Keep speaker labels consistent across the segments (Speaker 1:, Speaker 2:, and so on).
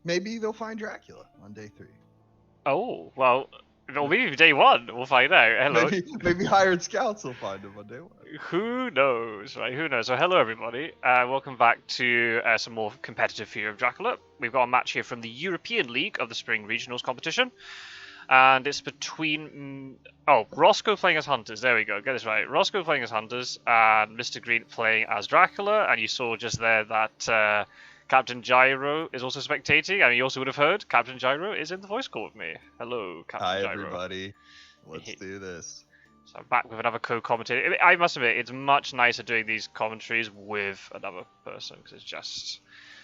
Speaker 1: Maybe they'll find Dracula on day 3.
Speaker 2: Oh, well, maybe day 1. We'll find out. Hello.
Speaker 1: Maybe hired scouts will find him on day 1.
Speaker 2: Who knows, right? Who knows? So hello, everybody. Welcome back to some more competitive Fear of Dracula. We've got a match here from the European League of the Spring Regionals competition. And it's between... Roscoe playing as Hunters. There we go. Get this right. Roscoe playing as Hunters and Mistergreen playing as Dracula. And you saw just there that Captain Gyro is also spectating. I mean, you also would have heard Captain Gyro is in the voice call with me. Hello, Captain Gyro.
Speaker 1: Hi, everybody. Let's do this.
Speaker 2: So I'm back with another co-commentator. I must admit, it's much nicer doing these commentaries with another person because it's just...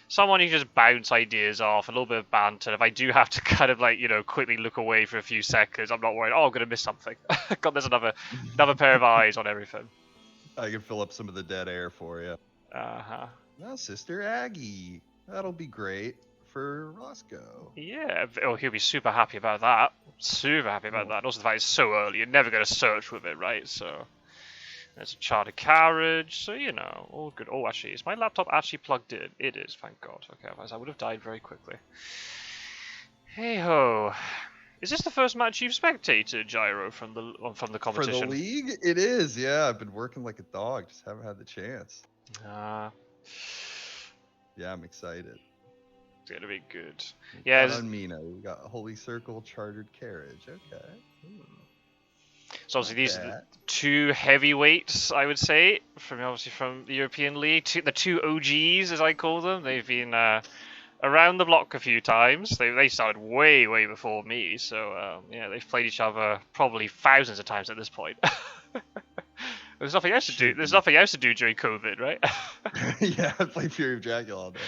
Speaker 2: someone you can just bounce ideas off, a little bit of banter. If I do have to kind of quickly look away for a few seconds, I'm not worried. Oh, I'm going to miss something. God, there's another pair of eyes on everything.
Speaker 1: I can fill up some of the dead air for you.
Speaker 2: Uh-huh.
Speaker 1: Now, Sister Aggie. That'll be great for Roscoe.
Speaker 2: Yeah. Oh, he'll be super happy about that. Super happy about that. And also the fact it's so early. You're never going to search with it, right? So... there's a chartered carriage, so all good. Oh, actually, is my laptop actually plugged in? It is, thank God. Okay, otherwise I would have died very quickly. Hey ho, is this the first match you've spectated, Gyro, from the competition?
Speaker 1: For the league, it is. Yeah, I've been working like a dog, just haven't had the chance. Yeah, I'm excited.
Speaker 2: It's gonna be good. Yeah.
Speaker 1: On Mina, we got Holy Circle chartered carriage. Okay.
Speaker 2: So obviously these are the two heavyweights, I would say, from the European League. The two OGs, as I call them. They've been around the block a few times. They started way before me, so yeah, they've played each other probably thousands of times at this point. There's nothing else to do. There's nothing else to do during COVID, right?
Speaker 1: Yeah, I play Fury of Dracula all day.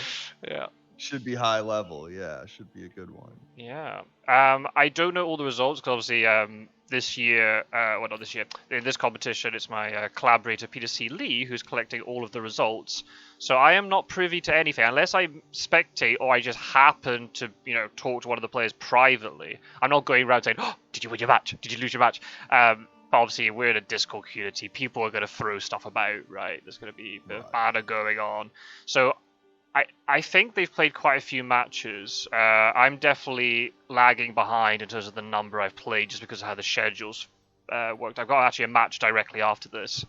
Speaker 2: Yeah.
Speaker 1: Should be high level. Yeah, should be a good one.
Speaker 2: Yeah. I don't know all the results because obviously this year, well, not this year, in this competition, it's my collaborator Peter C. Lee who's collecting all of the results. So I am not privy to anything unless I spectate or I just happen to, talk to one of the players privately. I'm not going around saying, "Oh, did you win your match? Did you lose your match?" But obviously, we're in a Discord community. People are going to throw stuff about, right? There's going to be a bit of banner going on. So I think they've played quite a few matches. I'm definitely lagging behind in terms of the number I've played just because of how the schedules worked. I've got actually a match directly after this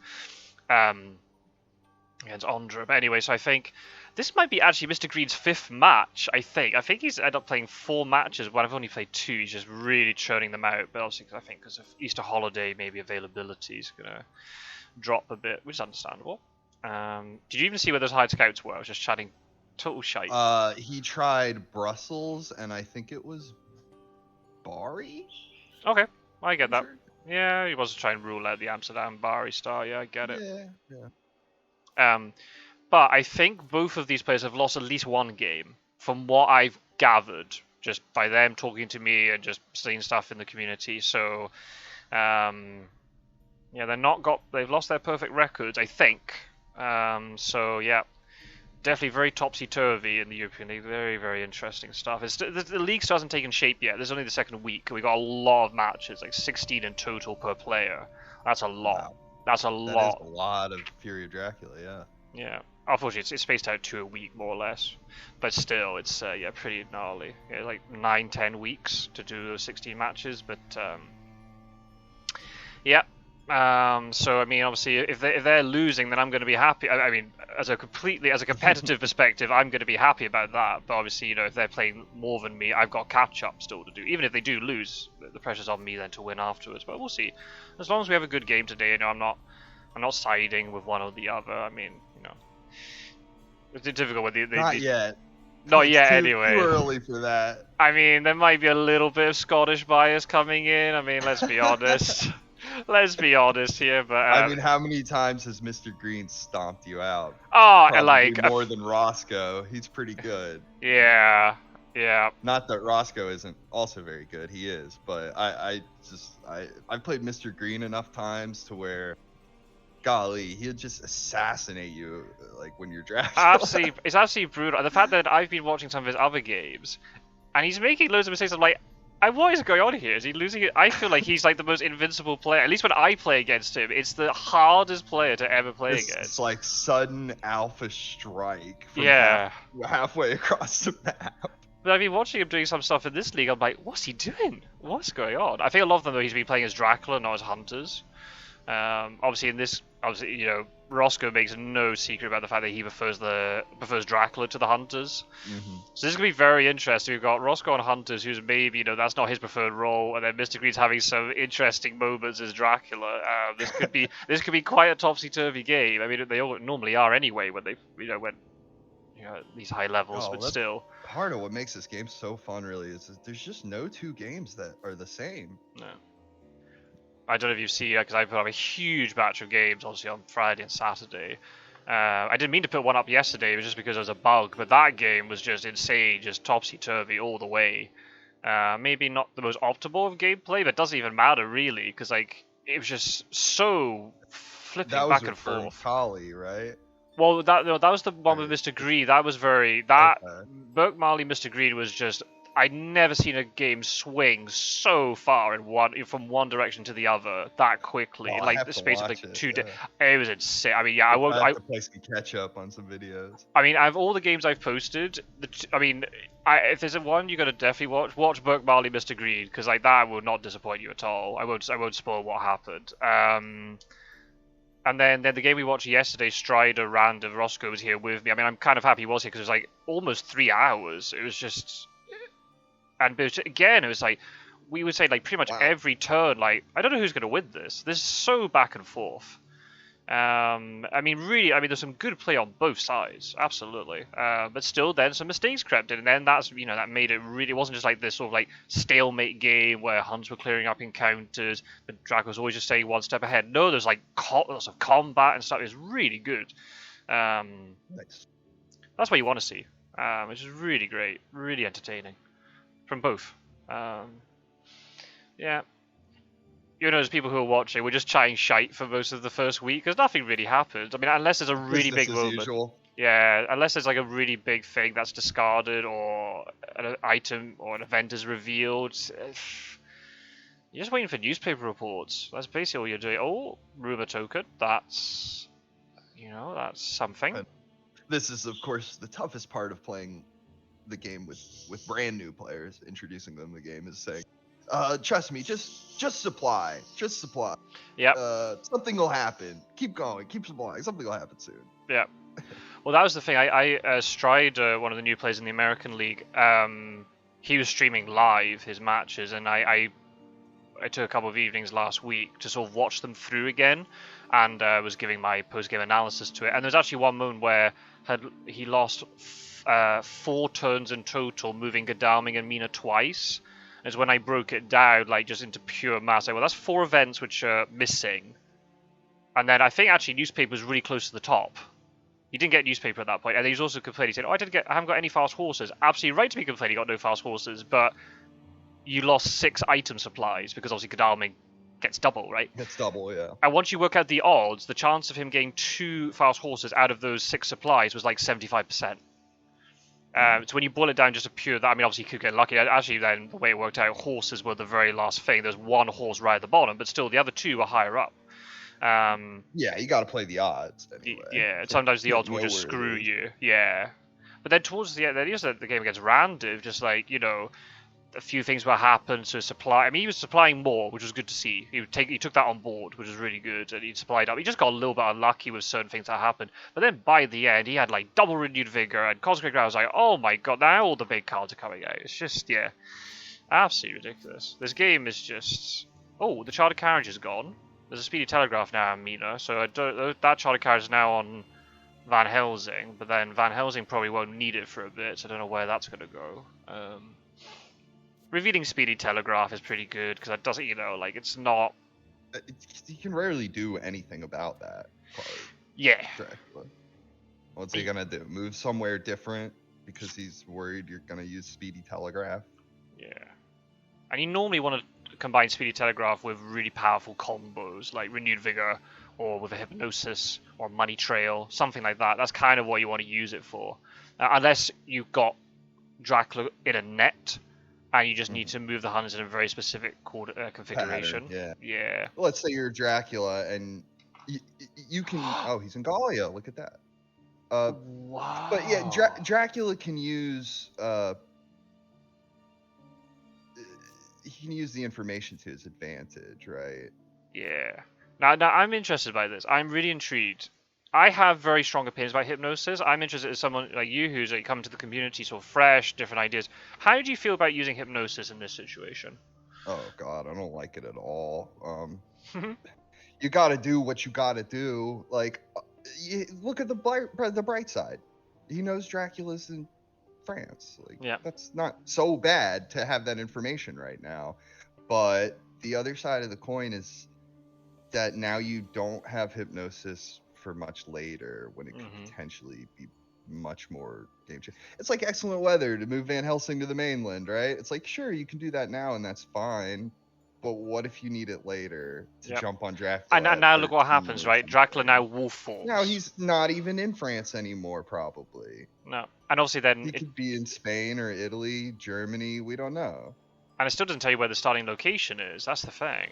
Speaker 2: against Ondra. But anyway, so I think this might be actually Mr. Green's 5th match, I think. I think he's ended up playing 4 matches when I've only played 2. He's just really churning them out. But obviously, I think because of Easter holiday, maybe availability is going to drop a bit, which is understandable. Did you even see where those hired scouts were? I was just chatting total shite.
Speaker 1: He tried Brussels, and I think it was Bari?
Speaker 2: Okay, I get that. Yeah, he was trying to rule out the Amsterdam Bari star. Yeah, I get it.
Speaker 1: Yeah.
Speaker 2: But I think both of these players have lost at least one game, from what I've gathered, just by them talking to me and just seeing stuff in the community. So, yeah, they've lost their perfect records, I think. So yeah. Definitely very topsy-turvy in the European League. Very, very interesting stuff. The league still hasn't taken shape yet. This is only the 2nd week. We got a lot of matches, like 16 in total per player. That's a lot.
Speaker 1: Wow.
Speaker 2: That's a lot.
Speaker 1: That is a lot of Fury of Dracula, yeah.
Speaker 2: Yeah. Unfortunately, it's spaced out to a week, more or less. But still, it's pretty gnarly. Yeah, like 9-10 weeks to do those 16 matches. But, yeah. So I mean, obviously, if they're losing, then I'm going to be happy. I mean, as a competitive perspective, I'm going to be happy about that. But obviously, if they're playing more than me, I've got catch up still to do. Even if they do lose, the pressure's on me then to win afterwards. But we'll see. As long as we have a good game today, I'm not siding with one or the other. I mean, it's difficult with the
Speaker 1: not yet.
Speaker 2: Not yet,
Speaker 1: too,
Speaker 2: anyway.
Speaker 1: Too early for that.
Speaker 2: I mean, there might be a little bit of Scottish bias coming in. I mean, let's be honest. Let's be honest here, but
Speaker 1: I mean, how many times has Mr. Green stomped you out?
Speaker 2: Oh,
Speaker 1: probably
Speaker 2: like
Speaker 1: more than Roscoe. He's pretty good.
Speaker 2: Yeah.
Speaker 1: Not that Roscoe isn't also very good. He is, but I've played Mr. Green enough times to where, golly, he'll just assassinate you like when you're Dracula.
Speaker 2: It's absolutely brutal. The fact that I've been watching some of his other games, and he's making loads of mistakes. I'm like, what is going on here? Is he losing it? I feel like he's like the most invincible player. At least when I play against him, it's the hardest player to ever play against.
Speaker 1: It's like sudden alpha strike from
Speaker 2: yeah.
Speaker 1: halfway across the map.
Speaker 2: But I've been watching him doing some stuff in this league. I'm like, what's he doing? What's going on? I think a lot of them though he's been playing as Dracula, not as hunters. Obviously, in this, obviously, you know, Roscoe makes no secret about the fact that he prefers Dracula to the hunters.
Speaker 1: Mm-hmm.
Speaker 2: So this is gonna be very interesting. We've got Roscoe on hunters, who's maybe, you know, that's not his preferred role, and then Mistergreen's having some interesting moments as Dracula. This could be quite a topsy turvy game. I mean, they all normally are anyway when they, when at these high levels, but
Speaker 1: That's
Speaker 2: still.
Speaker 1: part of what makes this game so fun. Really, is that there's just no two games that are the same.
Speaker 2: No. I don't know if you've seen, because I put up a huge batch of games, obviously on Friday and Saturday. I didn't mean to put one up yesterday, it was just because there was a bug, but that game was just insane, just topsy-turvy all the way. Maybe not the most optimal of gameplay, but it doesn't even matter really, because like it was just so flipping back and forth.
Speaker 1: Kali, right?
Speaker 2: Well, that was the one with Mistergreen. That was Burke Marley Mistergreen was just. I'd never seen a game swing so far from one direction to the other that quickly, like the space of like 2 days. It was insane. I mean, yeah,
Speaker 1: I have to play some catch up on some videos.
Speaker 2: I mean, out of all the games I've posted, if there's one you gotta definitely watch Burke Marley Mistergreen, because like that will not disappoint you at all. I won't spoil what happened. And then the game we watched yesterday, Strider, Random, Roscoe was here with me. I mean, I'm kind of happy he was here because it was like almost 3 hours. It was just. And again, it was like, we would say like pretty much every turn, like, I don't know who's going to win this. This is so back and forth. I mean, really, there's some good play on both sides, absolutely. But still, then some mistakes crept in, and then that made it really. It wasn't just like this sort of like stalemate game where Huns were clearing up encounters, but Draco was always just staying one step ahead. No, there's like lots of combat and stuff. It's really good.
Speaker 1: Nice.
Speaker 2: That's what you want to see, which is really great, really entertaining. From both. Yeah. You know, there's people who are watching, we're just chatting shite for most of the first week, because nothing really happens. I mean, unless there's a really big moment. Usual. Yeah, unless there's like a really big thing that's discarded, or an item or an event is revealed. You're just waiting for newspaper reports. That's basically all you're doing. Oh, rumor token. That's something.
Speaker 1: This is, of course, the toughest part of playing the game with brand new players, introducing them to the game, is saying, trust me, just supply.
Speaker 2: Yeah.
Speaker 1: Something will happen. Keep going, keep supplying. Something will happen soon.
Speaker 2: Yeah. Well, that was the thing. I Stride, one of the new players in the American League, he was streaming live his matches, and I took a couple of evenings last week to sort of watch them through again, and was giving my post-game analysis to it. And there's actually one moment where he lost 4 turns in total, moving Godalming and Mina twice. Is when I broke it down, like, just into pure mass. Well, that's 4 events which are missing. And then I think actually newspaper was really close to the top. He didn't get newspaper at that point. And then he was also complaining. He said, I haven't got any fast horses. Absolutely right to be complaining, he got no fast horses, but you lost 6 item supplies, because obviously Godalming gets double, right?
Speaker 1: Gets double, yeah.
Speaker 2: And once you work out the odds, the chance of him getting 2 fast horses out of those 6 supplies was like 75%. So when you boil it down just to pure that, I mean, obviously you could get lucky. Actually, then the way it worked out, horses were the very last thing. There's 1 horse right at the bottom, but still the other 2 are higher up.
Speaker 1: Yeah, you got to play the odds anyway.
Speaker 2: Yeah, sometimes the odds will just screw you. Yeah, but then towards the end, then the game against Randiv, just like, a few things will happen to supply. I mean, he was supplying more, which was good to see. He took that on board, which was really good, and he supplied up. He just got a little bit unlucky with certain things that happened. But then by the end, he had like double renewed vigor and Consecrate Ground. I was like, oh my god, now all the big cards are coming out. It's just, yeah, absolutely ridiculous. This game is just. Oh, the Chartered Carriage is gone. There's a Speedy Telegraph now on Mina, so that Chartered Carriage is now on Van Helsing. But then Van Helsing probably won't need it for a bit, so I don't know where that's gonna go. Revealing Speedy Telegraph is pretty good, because that doesn't, it's not.
Speaker 1: You can rarely do anything about that part.
Speaker 2: Yeah.
Speaker 1: Dracula. What's he gonna do? Move somewhere different because he's worried you're gonna use Speedy Telegraph?
Speaker 2: Yeah. And you normally want to combine Speedy Telegraph with really powerful combos, like Renewed Vigor, or with a Hypnosis, or Money Trail, something like that. That's kind of what you want to use it for. Unless you've got Dracula in a net, and you just need to move the Huns in a very specific configuration.
Speaker 1: Pattern,
Speaker 2: yeah.
Speaker 1: Let's say you're Dracula, and you can. Oh, he's in Gallia. Look at that.
Speaker 2: Wow.
Speaker 1: But yeah, Dracula can use he can use the information to his advantage, right?
Speaker 2: Yeah. Now I'm interested by this. I'm really intrigued. I have very strong opinions about hypnosis. I'm interested in someone like you who's like come to the community so fresh, different ideas. How do you feel about using hypnosis in this situation?
Speaker 1: Oh God, I don't like it at all. You got to do what you got to do. Like, look at the bright side. He knows Dracula's in France. Like,
Speaker 2: Yeah.
Speaker 1: that's not so bad to have that information right now. But the other side of the coin is that now you don't have hypnosis for much later when it could potentially be much more game changing. It's like excellent weather to move Van Helsing to the mainland, right? It's like, sure, you can do that now and that's fine. But what if you need it later to jump on Dracula?
Speaker 2: And now look what happens, right? Dracula now wolf forms.
Speaker 1: Now he's not even in France anymore, probably.
Speaker 2: No. And obviously then...
Speaker 1: He could be in Spain or Italy, Germany, we don't know.
Speaker 2: And it still doesn't tell you where the starting location is, that's the thing.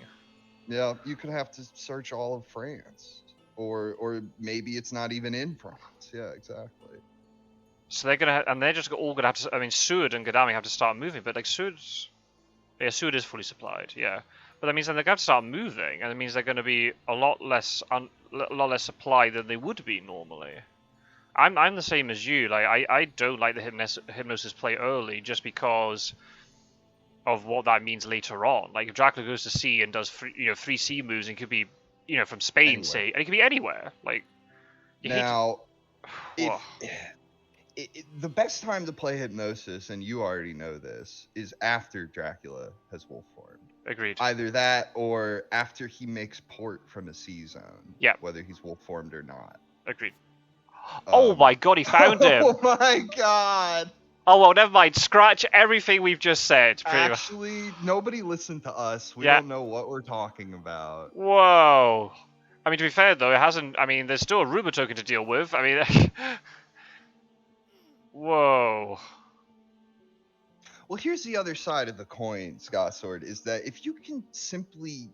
Speaker 1: Yeah, you could have to search all of France. Or maybe it's not even in France. Yeah, exactly.
Speaker 2: So they're gonna, and they're just all gonna have to. I mean, Seward and Gadami have to start moving, but like Seward is fully supplied, yeah. But that means then they're gonna have to start moving, and it means they're gonna be a lot less supply than they would be normally. I'm the same as you. Like I don't like the hypnosis play early just because of what that means later on. Like if Dracula goes to sea and does three sea moves, and could be from Spain, anywhere. Say, and it could be anywhere. Like
Speaker 1: now, the best time to play hypnosis, and you already know this, is after Dracula has wolf formed.
Speaker 2: Agreed.
Speaker 1: Either that or after he makes port from a sea zone.
Speaker 2: Yeah.
Speaker 1: Whether he's wolf formed or not.
Speaker 2: Agreed. Oh my God, he found him!
Speaker 1: Oh my God!
Speaker 2: Oh well, never mind. Scratch everything we've just said.
Speaker 1: Actually, nobody listened to us. We don't know what we're talking about.
Speaker 2: Whoa. I mean, to be fair though, it hasn't. I mean, there's still a rumor token to deal with. I mean, whoa.
Speaker 1: Well, here's the other side of the coin, Scot-sword, is that if you can simply,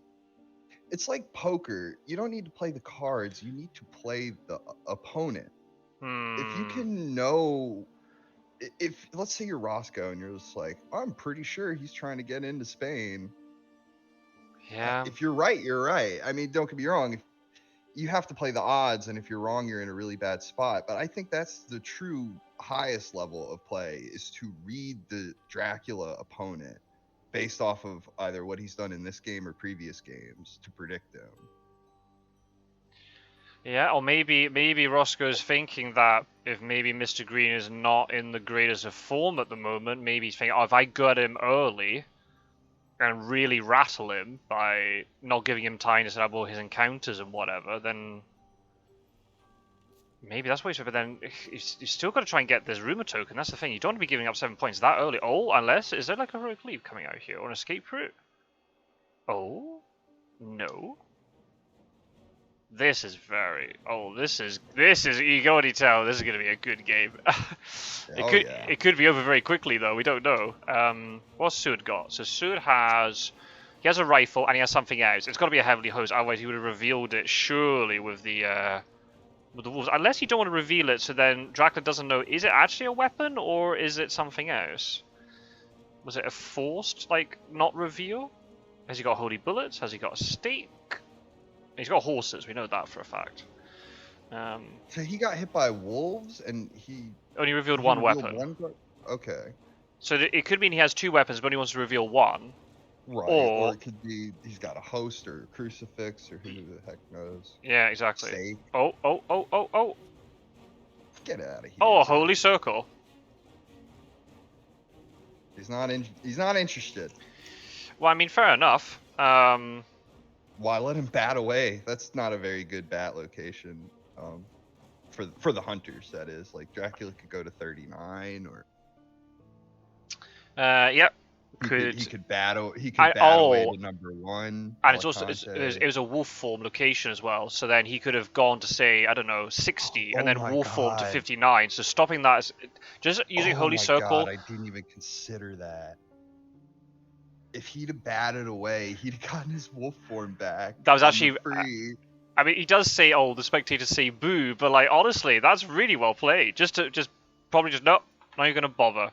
Speaker 1: it's like poker. You don't need to play the cards. You need to play the opponent. If you can know, if let's say you're Roscoe and you're just like, I'm pretty sure he's trying to get into Spain.
Speaker 2: Yeah.
Speaker 1: If you're right, you're right. I mean, don't get me wrong. If you have to play the odds, and if you're wrong, you're in a really bad spot. But I think that's the true highest level of play, is to read the Dracula opponent based off of either what he's done in this game or previous games to predict him.
Speaker 2: Yeah, or maybe Roscoe's thinking that if maybe Mistergreen is not in the greatest of form at the moment, maybe he's thinking, oh, if I got him early and really rattle him by not giving him time to set up all his encounters and whatever, then maybe that's what he's. But then he's still got to try and get this rumor token. That's the thing. You don't want to be giving up 7 points that early. Oh, unless is there like a heroic leap coming out here or an escape route? Oh, no. This is very. Oh, this is. You can already tell this is going to be a good game. It could be over very quickly though. We don't know. What's Seward got? So Seward has. He has a rifle and he has something else. It's got to be a heavily hosed. Otherwise, he would have revealed it surely with the wolves. Unless you don't want to reveal it, so then Dracula doesn't know. Is it actually a weapon or is it something else? Was it a forced not reveal? Has he got holy bullets? Has he got a stake? He's got horses, we know that for a fact.
Speaker 1: So he got hit by wolves, and he
Speaker 2: only revealed one weapon.
Speaker 1: Okay.
Speaker 2: So it could mean he has 2 weapons, but he wants to reveal one.
Speaker 1: Right. Or it could be he's got a host or a crucifix or who the heck knows.
Speaker 2: Yeah, exactly.
Speaker 1: Stake.
Speaker 2: Oh.
Speaker 1: Get out of here.
Speaker 2: Oh, a holy circle.
Speaker 1: He's not interested.
Speaker 2: Well, I mean, fair enough.
Speaker 1: Why let him bat away? That's not a very good bat location. For the hunters, that is. Like Dracula could go to 39 or.
Speaker 2: Yep.
Speaker 1: He could bat away to number 1.
Speaker 2: And it's also it was a wolf form location as well. So then he could have gone to say, I don't know, 60 and then wolf form to 59. So stopping that is just using holy circle.
Speaker 1: God, I didn't even consider that. If he'd have batted away, he'd have gotten his wolf form back.
Speaker 2: That was actually free. I mean, he does say, "Oh, the spectators say boo," but honestly, that's really well played. Just no, not even gonna bother.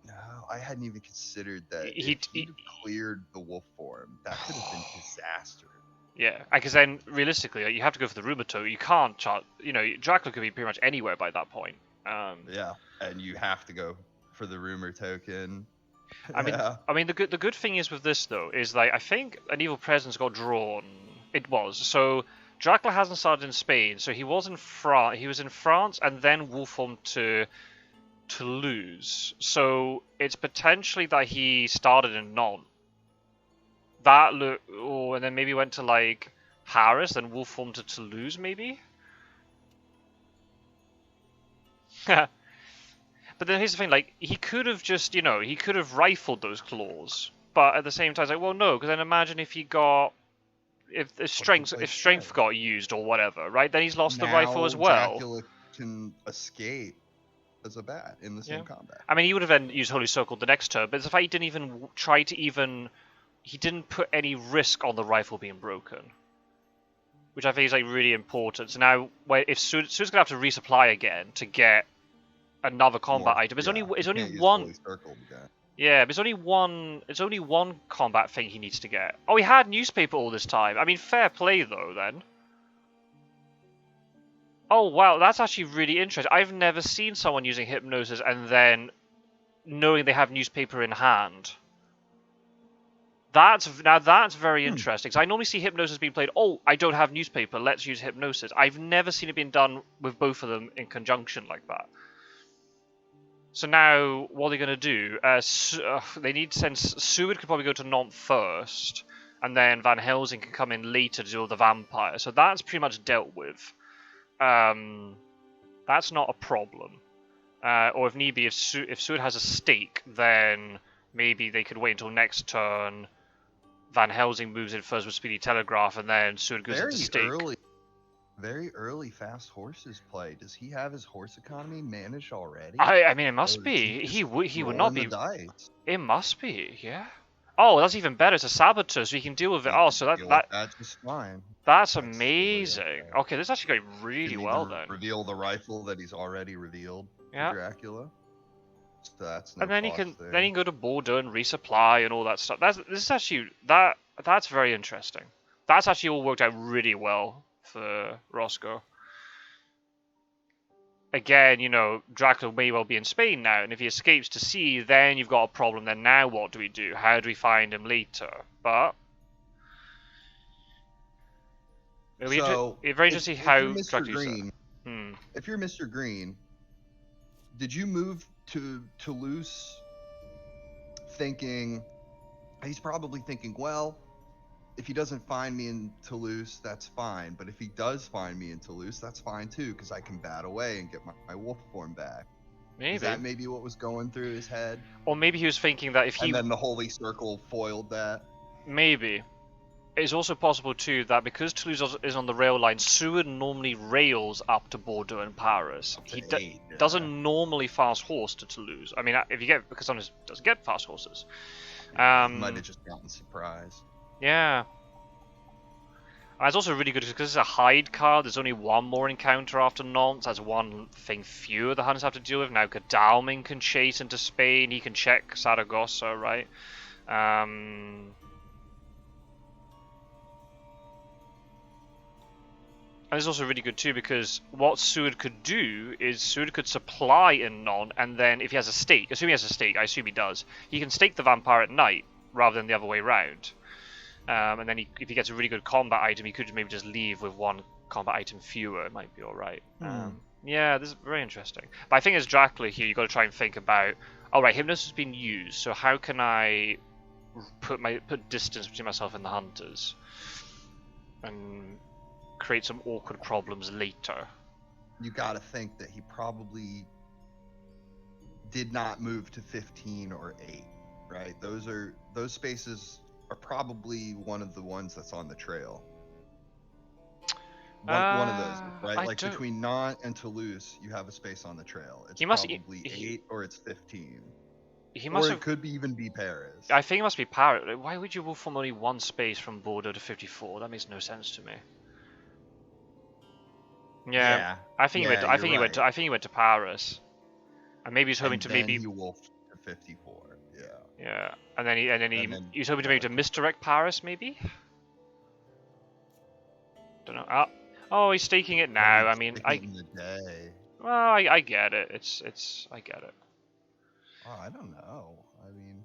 Speaker 1: No, I hadn't even considered that.
Speaker 2: He-
Speaker 1: If he'd have cleared the wolf form, that could have been disaster.
Speaker 2: Yeah, because then realistically, like, you have to go for the Rumato. You can't chart. Dracula could be pretty much anywhere by that point.
Speaker 1: Yeah, and you have to go for the rumor token.
Speaker 2: I mean,
Speaker 1: Yeah.
Speaker 2: the good thing is with this though is like I think an evil presence got drawn. It was so Dracula hasn't started in Spain, so he was in France. He was in France and then wolf formed to Toulouse. So it's potentially that he started in Nantes. And then maybe went to like Paris, then wolf formed to Toulouse, maybe. But then here's the thing: like he could have just, he could have rifled those claws. But at the same time, it's like, well, no, because then imagine if he got, if strength got used or whatever, right? Then he's lost the rifle as well.
Speaker 1: Dracula can escape as a bat in the same combat.
Speaker 2: I mean, he would have then used Holy Circle the next turn, but it's the fact he didn't even try to he didn't put any risk on the rifle being broken, which I think is like really important. So now, if Suid's gonna have to resupply again to get another combat item, it's only one. Yeah, but it's only one combat thing he needs to get. Oh, he had newspaper all this time. I mean, fair play though then. Oh wow, that's actually really interesting. I've never seen someone using hypnosis and then knowing they have newspaper in hand. That's very interesting. Because I normally see hypnosis being played. Oh, I don't have newspaper. Let's use hypnosis. I've never seen it being done with both of them in conjunction like that. So now, what are they going to do? They need to send... Seward could probably go to Nantes first, and then Van Helsing can come in later to deal with the vampire. So that's pretty much dealt with. That's not a problem. Or if need be, if Seward has a stake, then maybe they could wait until next turn. Van Helsing moves in first with Speedy Telegraph, and then Seward goes into stake.
Speaker 1: Very early fast horses play. Does he have his horse economy managed already?
Speaker 2: I mean, it must be. He would not be. It must be, yeah. Oh, that's even better. It's a saboteur, so he can deal with it. Oh, so
Speaker 1: that's just fine.
Speaker 2: That's amazing. Okay, this is actually going really well then.
Speaker 1: Reveal the rifle that he's already revealed to Dracula. So that's no
Speaker 2: and then he can go to Bordeaux and resupply and all that stuff. That's very interesting. That's actually all worked out really well for Roscoe. Again, Dracula may well be in Spain now, and if he escapes to sea, then you've got a problem. Then now what do we do? How do we find him later? But it's very interesting how Dracula.
Speaker 1: If you're Mr. Green, did you move to Toulouse thinking, he's probably thinking, well, if he doesn't find me in Toulouse, that's fine. But if he does find me in Toulouse, that's fine too, because I can bat away and get my wolf form back.
Speaker 2: Maybe.
Speaker 1: Is that maybe what was going through his head?
Speaker 2: Or maybe he was thinking that if he...
Speaker 1: And then the Holy Circle foiled that?
Speaker 2: Maybe. It's also possible too that because Toulouse is on the rail line, Seward normally rails up to Bordeaux and Paris. He doesn't normally fast horse to Toulouse. I mean, because sometimes he doesn't get fast horses.
Speaker 1: He might have just gotten surprised.
Speaker 2: Yeah. And it's also really good because it's a hide card. There's only one more encounter after Nantes. That's one thing fewer the hunters have to deal with. Now Godalming can chase into Spain. He can check Saragossa, right? And it's also really good too because what Seward could do is Seward could supply in Nantes, and then if he has a stake, assuming he has a stake, I assume he does, he can stake the vampire at night rather than the other way around. And then if he gets a really good combat item, he could maybe just leave with one combat item fewer. It might be alright. Yeah, this is very interesting. But I think as Dracula here, you've got to try and think about, alright, hypnosis has been used, so how can I put distance between myself and the hunters? And create some awkward problems later.
Speaker 1: You got to think that he probably did not move to 15 or 8, right? Those spaces are probably one of the ones that's on the trail. One of those, right? Between Nantes and Toulouse, you have a space on the trail. It's probably 8 or it's 15. It could even be Paris.
Speaker 2: I think it must be Paris. Why would you wolf from only one space from Bordeaux to 54? That makes no sense to me. Yeah. I think he went to Paris, and maybe he's hoping to maybe.
Speaker 1: He wolfed to 54.
Speaker 2: Yeah, and then he was hoping to maybe to misdirect Paris, maybe. Don't know. Oh, he's staking it now. I mean, well, I get it. I get it.
Speaker 1: Oh, I don't know. I mean,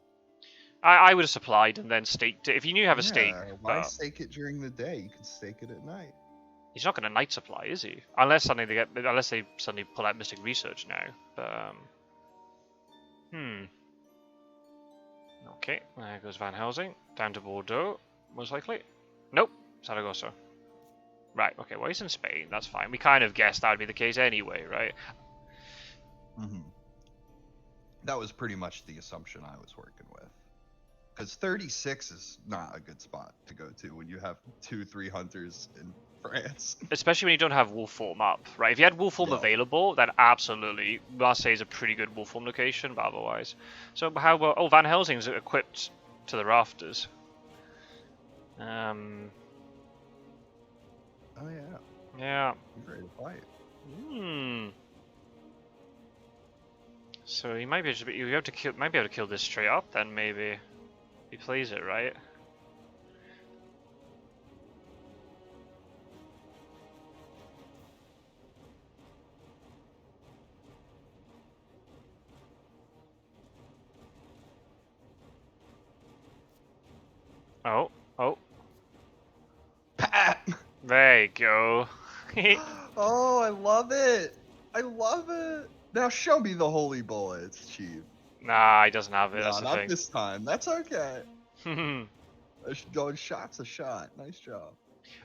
Speaker 2: I would have supplied and then staked it if you knew you have a stake.
Speaker 1: Why stake it during the day? You can stake it at night.
Speaker 2: He's not going to night supply, is he? Unless they suddenly pull out Mystic Research now. But Okay, there goes Van Helsing down to Bordeaux, most likely. Nope, Saragossa. Right. Okay. Well, he's in Spain. That's fine. We kind of guessed that would be the case anyway, right?
Speaker 1: That was pretty much the assumption I was working with. Because 36 is not a good spot to go to when you have 2-3 hunters in France.
Speaker 2: Especially when you don't have wolf form up, right? If you had wolf form available, then absolutely Marseille is a pretty good wolf form location, but otherwise. So how about... Oh, Van Helsing's equipped to the rafters.
Speaker 1: Oh, yeah.
Speaker 2: Yeah.
Speaker 1: He's ready to fight.
Speaker 2: So he might be able to kill this straight up then, maybe. He plays it, right? Oh.
Speaker 1: Pat!
Speaker 2: There you go.
Speaker 1: Oh, I love it! I love it! Now show me the holy bullets, Chief.
Speaker 2: Nah, he doesn't have it.
Speaker 1: No,
Speaker 2: that's the
Speaker 1: not
Speaker 2: thing.
Speaker 1: this time. That's okay. Going shot's a shot. Nice job.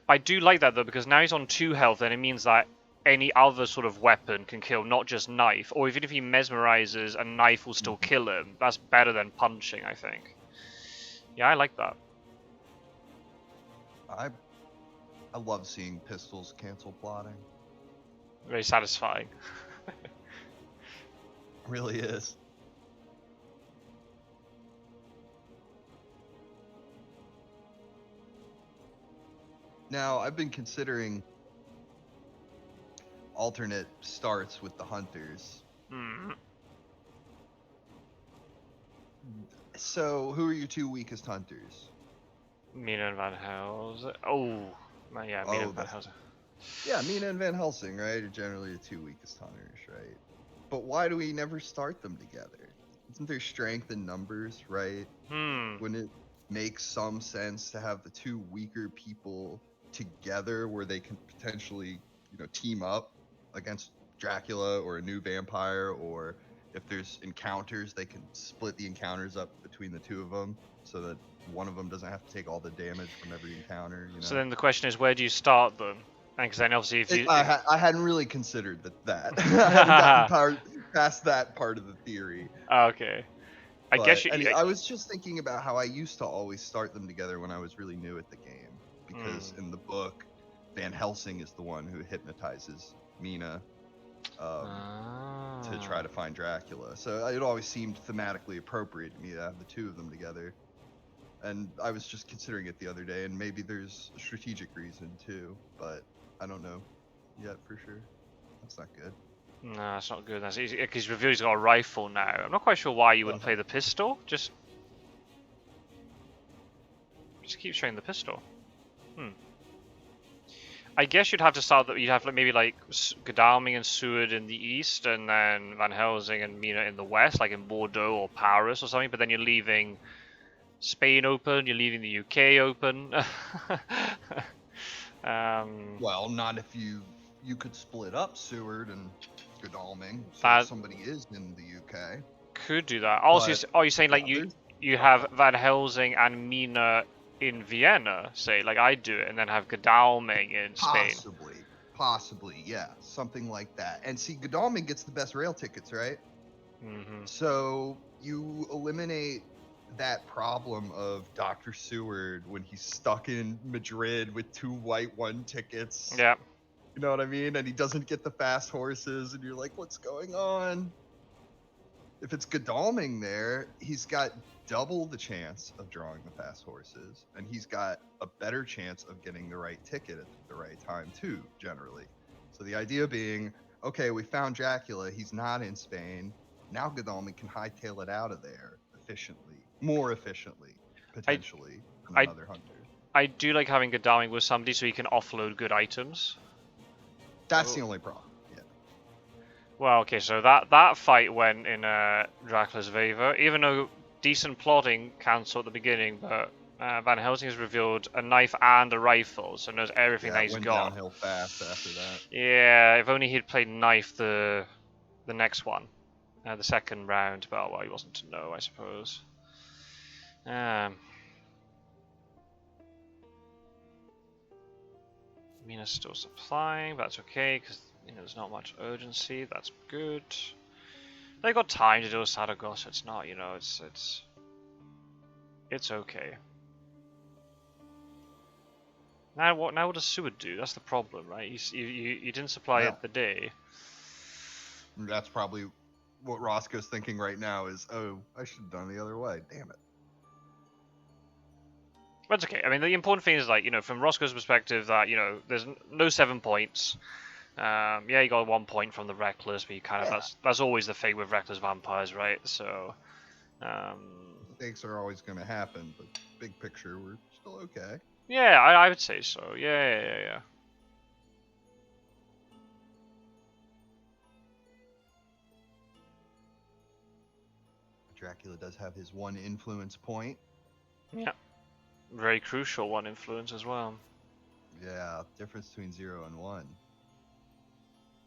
Speaker 2: I do like that though, because now he's on 2 health, and it means that any other sort of weapon can kill, not just knife. Or even if he mesmerizes, a knife will still kill him. That's better than punching, I think. Yeah, I like that.
Speaker 1: I love seeing pistols cancel plotting.
Speaker 2: Very satisfying.
Speaker 1: Really is. Now, I've been considering alternate starts with the hunters. So, who are your 2 weakest hunters?
Speaker 2: Mina and Van Helsing. Oh, yeah, Mina and Van Helsing.
Speaker 1: Yeah, Mina and Van Helsing, right, are generally the 2 weakest hunters, right? But why do we never start them together? Isn't there strength in numbers, right? Wouldn't it make some sense to have the 2 weaker people together where they can potentially, team up against Dracula or a new vampire, or if there's encounters, they can split the encounters up between the 2 of them so that one of them doesn't have to take all the damage from every encounter.
Speaker 2: So then the question is, where do you start them? Because then obviously if you...
Speaker 1: I hadn't really considered that. I hadn't gotten past that part of the theory.
Speaker 2: Okay. I guess
Speaker 1: I was just thinking about how I used to always start them together when I was really new at the game. Because in the book, Van Helsing is the one who hypnotizes Mina to try to find Dracula. So it always seemed thematically appropriate to me to have the 2 of them together. And I was just considering it the other day, and maybe there's a strategic reason too, but I don't know yet for sure. That's not good.
Speaker 2: No, that's not good. That's easy because he's got a rifle now. I'm not quite sure why you wouldn't play the pistol. Just keep showing the pistol. I guess you'd have to start that. You'd have maybe Godalming and Seward in the east, and then Van Helsing and Mina in the west, like in Bordeaux or Paris or something. But then you're leaving Spain open. You're leaving the UK open.
Speaker 1: Well, not if you could split up Seward and Godalming, so somebody is in the UK.
Speaker 2: Could do that. Also, you're saying like you have Van Helsing and Mina in Vienna, say, like I do it, and then have Godalming in Spain.
Speaker 1: Possibly, yeah, something like that. And see, Godalming gets the best rail tickets, right? So you eliminate that problem of Dr. Seward when he's stuck in Madrid with 2 white 1 tickets.
Speaker 2: Yeah.
Speaker 1: You know what I mean? And he doesn't get the fast horses, and you're like, what's going on? If it's Godalming there, he's got double the chance of drawing the fast horses, and he's got a better chance of getting the right ticket at the right time too, generally. So the idea being, okay, we found Dracula, he's not in Spain, now Godalming can hightail it out of there efficiently, more efficiently, potentially,
Speaker 2: I-
Speaker 1: than other hunters.
Speaker 2: I do like having Godalming with somebody so you can offload good items.
Speaker 1: That's the only problem. Yeah.
Speaker 2: Well, okay, so that fight went in Dracula's favor, even though decent plotting cancelled at the beginning, but Van Helsing has revealed a knife and a rifle, so knows everything
Speaker 1: Yeah,
Speaker 2: that
Speaker 1: it
Speaker 2: he's
Speaker 1: went
Speaker 2: got.
Speaker 1: downhill fast after that.
Speaker 2: Yeah, if only he'd played knife the next one, the second round, but well, he wasn't to know, I suppose. Mina's still supplying, but that's okay, because there's not much urgency, that's good. They got time to do a Saragos, it's not, it's okay. Now what does Seward do? That's the problem, right? You didn't supply it the day.
Speaker 1: That's probably what Roscoe's thinking right now is, oh, I should have done it the other way. Damn it.
Speaker 2: That's okay. I mean, the important thing is, like, from Roscoe's perspective, that, there's no 7 points. Yeah, you got 1 point from the Reckless, but you kind of, that's always the thing with Reckless Vampires, right? So,
Speaker 1: mistakes are always going to happen, but big picture, we're still okay.
Speaker 2: Yeah, I would say so. Yeah.
Speaker 1: Dracula does have his 1 influence point.
Speaker 2: Yeah. Very crucial 1 influence as well.
Speaker 1: Yeah, difference between 0 and 1.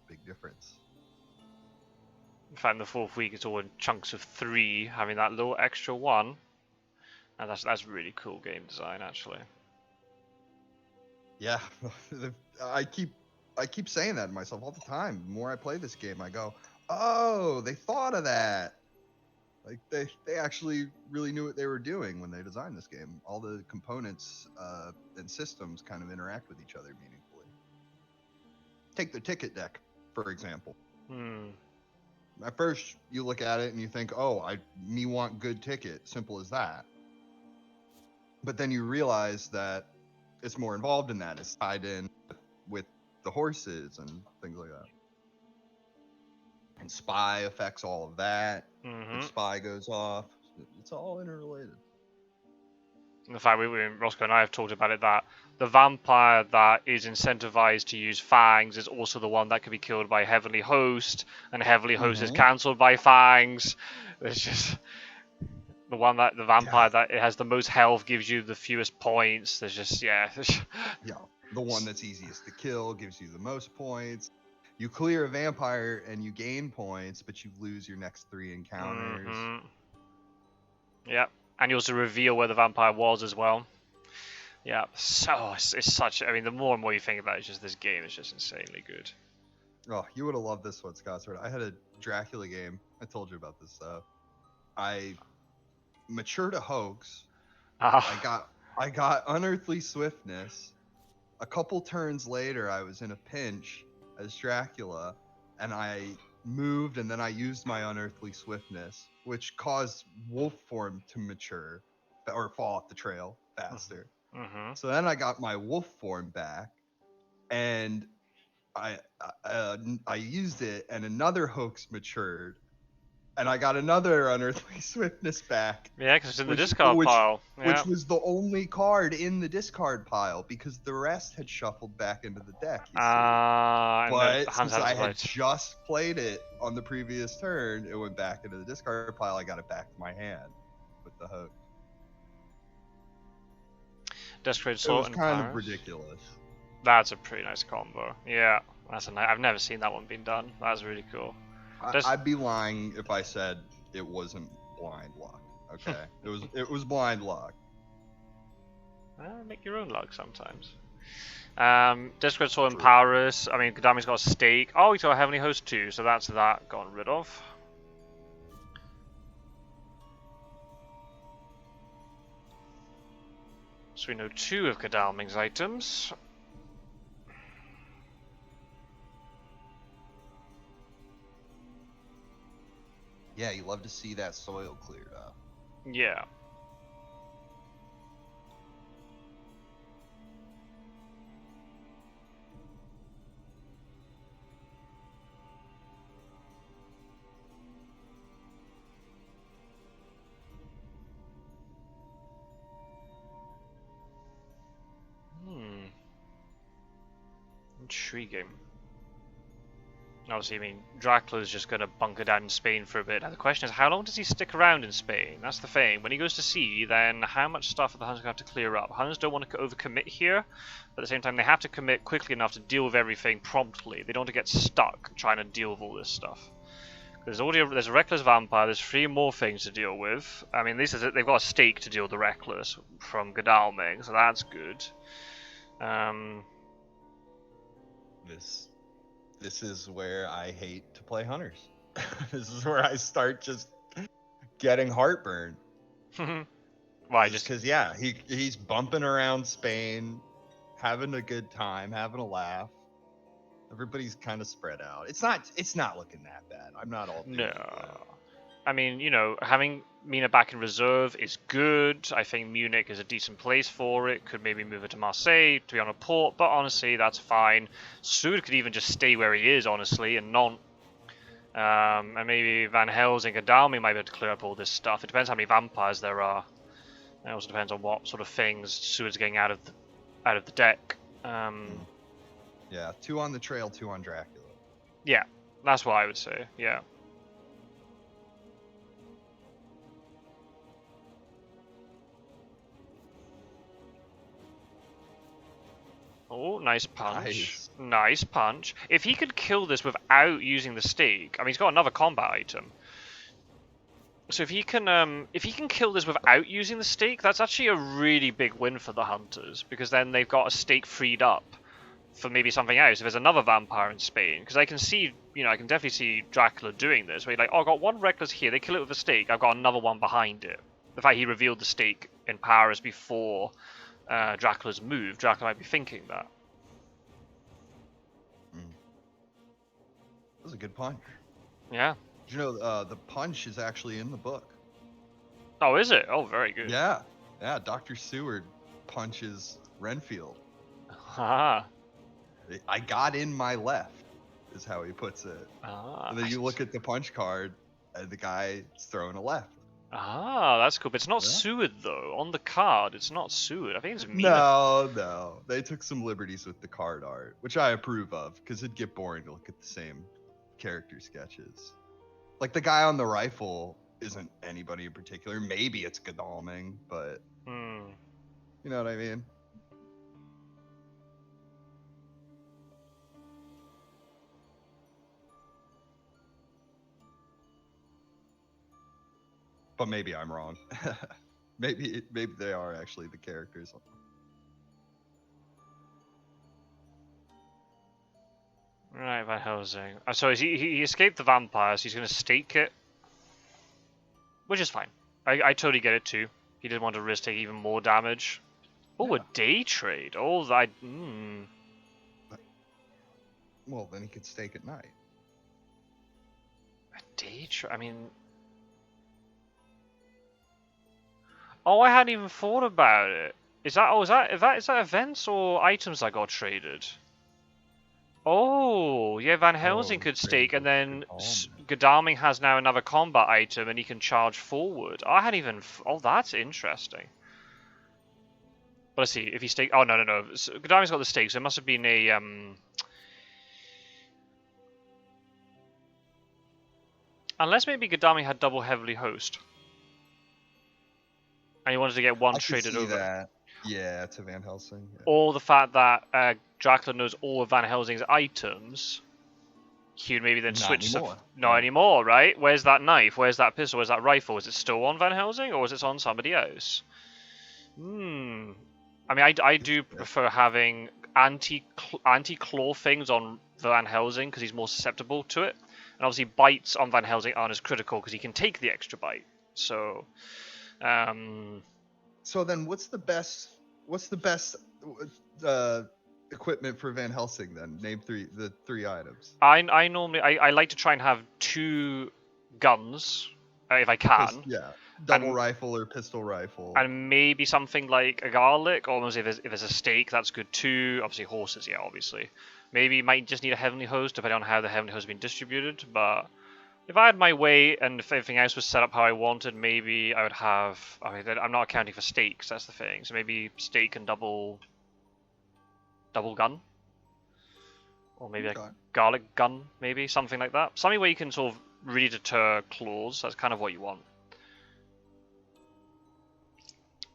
Speaker 1: Big difference.
Speaker 2: In fact, in the 4th week, it's all in chunks of 3, having that little extra 1. And that's really cool game design, actually.
Speaker 1: Yeah, I keep saying that to myself all the time. The more I play this game, I go, oh, they thought of that. Like they actually really knew what they were doing when they designed this game. All the components and systems kind of interact with each other meaningfully. Take the ticket deck, for example. At first, you look at it and you think, oh, me want good ticket. Simple as that. But then you realize that it's more involved in that. It's tied in with the horses and things like that. And spy affects all of that. If spy goes off, it's all interrelated.
Speaker 2: In fact, Roscoe and I have talked about it, that the vampire that is incentivized to use fangs is also the one that can be killed by Heavenly Host, and Heavenly Host is cancelled by fangs. It's just the vampire that it has the most health gives you the fewest points. There's just yeah,
Speaker 1: the one that's easiest to kill gives you the most points. You clear a vampire and you gain points, but you lose your next 3 encounters.
Speaker 2: Yeah, and you also reveal where the vampire was as well. Yeah, so it's such. I mean, the more and more you think about it, it's just this game is just insanely good.
Speaker 1: Oh, you would have loved this one, Scot-sword. I had a Dracula game. I told you about this stuff. I matured a hoax. I got unearthly swiftness. A couple turns later, I was in a pinch as Dracula, and I moved, and then I used my unearthly swiftness, which caused wolf form to mature or fall off the trail faster. So then I got my wolf form back, and I used it, and another hoax matured, and I got another unearthly swiftness back.
Speaker 2: Yeah, because it's in the discard pile. Yeah.
Speaker 1: Which was the only card in the discard pile, because the rest had shuffled back into the deck. But since I had just played it on the previous turn, it went back into the discard pile. I got it back to my hand with the hoax.
Speaker 2: Desperate Salt
Speaker 1: it was kind of ridiculous.
Speaker 2: That's a pretty nice combo. Yeah, I've never seen that one being done. That's really cool.
Speaker 1: I'd be lying if I said it wasn't blind luck. Okay, it was blind luck.
Speaker 2: Make your own luck sometimes. Desperate Soul and Powerless. I mean, Godalming's got a stake. Oh, he's got a Heavenly Host too, so that's that gotten rid of. So we know 2 of Godalming's items.
Speaker 1: Yeah, you love to see that soil cleared up.
Speaker 2: Yeah. Intriguing. Obviously, I mean, Dracula's just going to bunker down in Spain for a bit. Now the question is, how long does he stick around in Spain? That's the thing. When he goes to sea, then how much stuff are the Huns going to have to clear up? Huns don't want to overcommit here, but at the same time, they have to commit quickly enough to deal with everything promptly. They don't want to get stuck trying to deal with all this stuff. There's a Reckless Vampire, there's 3 more things to deal with. I mean, they've got a stake to deal with the Reckless from Godalming, so that's good.
Speaker 1: This is where I hate to play hunters. This is where I start just getting heartburn.
Speaker 2: Why?
Speaker 1: Just because, yeah, he's bumping around Spain, having a good time, having a laugh. Everybody's kind of spread out. It's not looking that bad. I'm not all
Speaker 2: no. I mean, you know, having Mina back in reserve is good. I think Munich is a decent place for it. Could maybe move it to Marseille to be on a port, but honestly, that's fine. Sud could even just stay where he is, honestly, and not. And maybe Van Helsing and Godalming might be able to clear up all this stuff. It depends how many vampires there are. It also depends on what sort of things Sud's getting out of the deck.
Speaker 1: Yeah, 2 on the trail, 2 on Dracula.
Speaker 2: Yeah, that's what I would say. Yeah. Oh, nice punch. Nice punch. If he could kill this without using the stake, I mean, he's got another combat item. So if he can kill this without using the stake, that's actually a really big win for the hunters, because then they've got a stake freed up for maybe something else. If there's another vampire in Spain, because I can see, you know, I can definitely see Dracula doing this, where he's like, oh, I've got one Reckless here, they kill it with a stake, I've got another one behind it. The fact he revealed the stake in Paris before Dracula's move, Dracula might be thinking that.
Speaker 1: That was a good punch.
Speaker 2: Yeah.
Speaker 1: Did you know the punch is actually in the book?
Speaker 2: Oh, is it? Oh, very good.
Speaker 1: Yeah. Dr. Seward punches Renfield.
Speaker 2: Ah.
Speaker 1: I got in my left, is how he puts it. And then you look at the punch card, and the guy's throwing a left.
Speaker 2: That's cool. But it's not Seward, though. On the card, it's not Seward. I think it's Mina.
Speaker 1: No. They took some liberties with the card art, which I approve of, because it'd get boring to look at the same character sketches. Like, the guy on the rifle isn't anybody in particular. Maybe it's Godalming, but you know what I mean? But maybe I'm wrong. maybe they are actually the characters.
Speaker 2: Right, Van Helsing. So he escaped the vampires. He's going to stake it, which is fine. I totally get it too. He didn't want to risk taking even more damage. Oh, yeah. A day trade. Oh, that.
Speaker 1: Well, then he could stake at night.
Speaker 2: A day trade. I mean. Oh, I hadn't even thought about it. Is that events or items that got traded? Oh, yeah, Van Helsing could stake, and then Godalming has now another combat item, and he can charge forward. I hadn't even... Oh, that's interesting. But let's see, if he stake... Oh, no. So Godalming's got the stake, so it must have been a... Unless maybe Godalming had double heavily host. And he wanted to get one traded over.
Speaker 1: That. Yeah, to Van Helsing. Yeah.
Speaker 2: Or the fact that Dracula knows all of Van Helsing's items, he would maybe then switch. Not anymore, right? Where's that knife? Where's that pistol? Where's that rifle? Is it still on Van Helsing, or is it on somebody else? I mean, I do prefer having anti-claw things on Van Helsing because he's more susceptible to it, and obviously bites on Van Helsing aren't as critical because he can take the extra bite. So.
Speaker 1: So then, what's the best equipment for Van Helsing then? Name the three items.
Speaker 2: I normally I like to try and have 2 guns if I can.
Speaker 1: Double rifle or pistol rifle.
Speaker 2: And maybe something like a garlic, or if there's a stake, that's good too. Obviously horses, yeah, obviously. Maybe you might just need a heavenly host depending on how the heavenly host has been distributed, but. If I had my way and if everything else was set up how I wanted, maybe I would have... I mean, I'm not accounting for stakes, that's the thing. So maybe stake and double gun. Or maybe
Speaker 1: Okay.
Speaker 2: a garlic gun, maybe something like that. Something where you can sort of really deter claws. That's kind of what you want.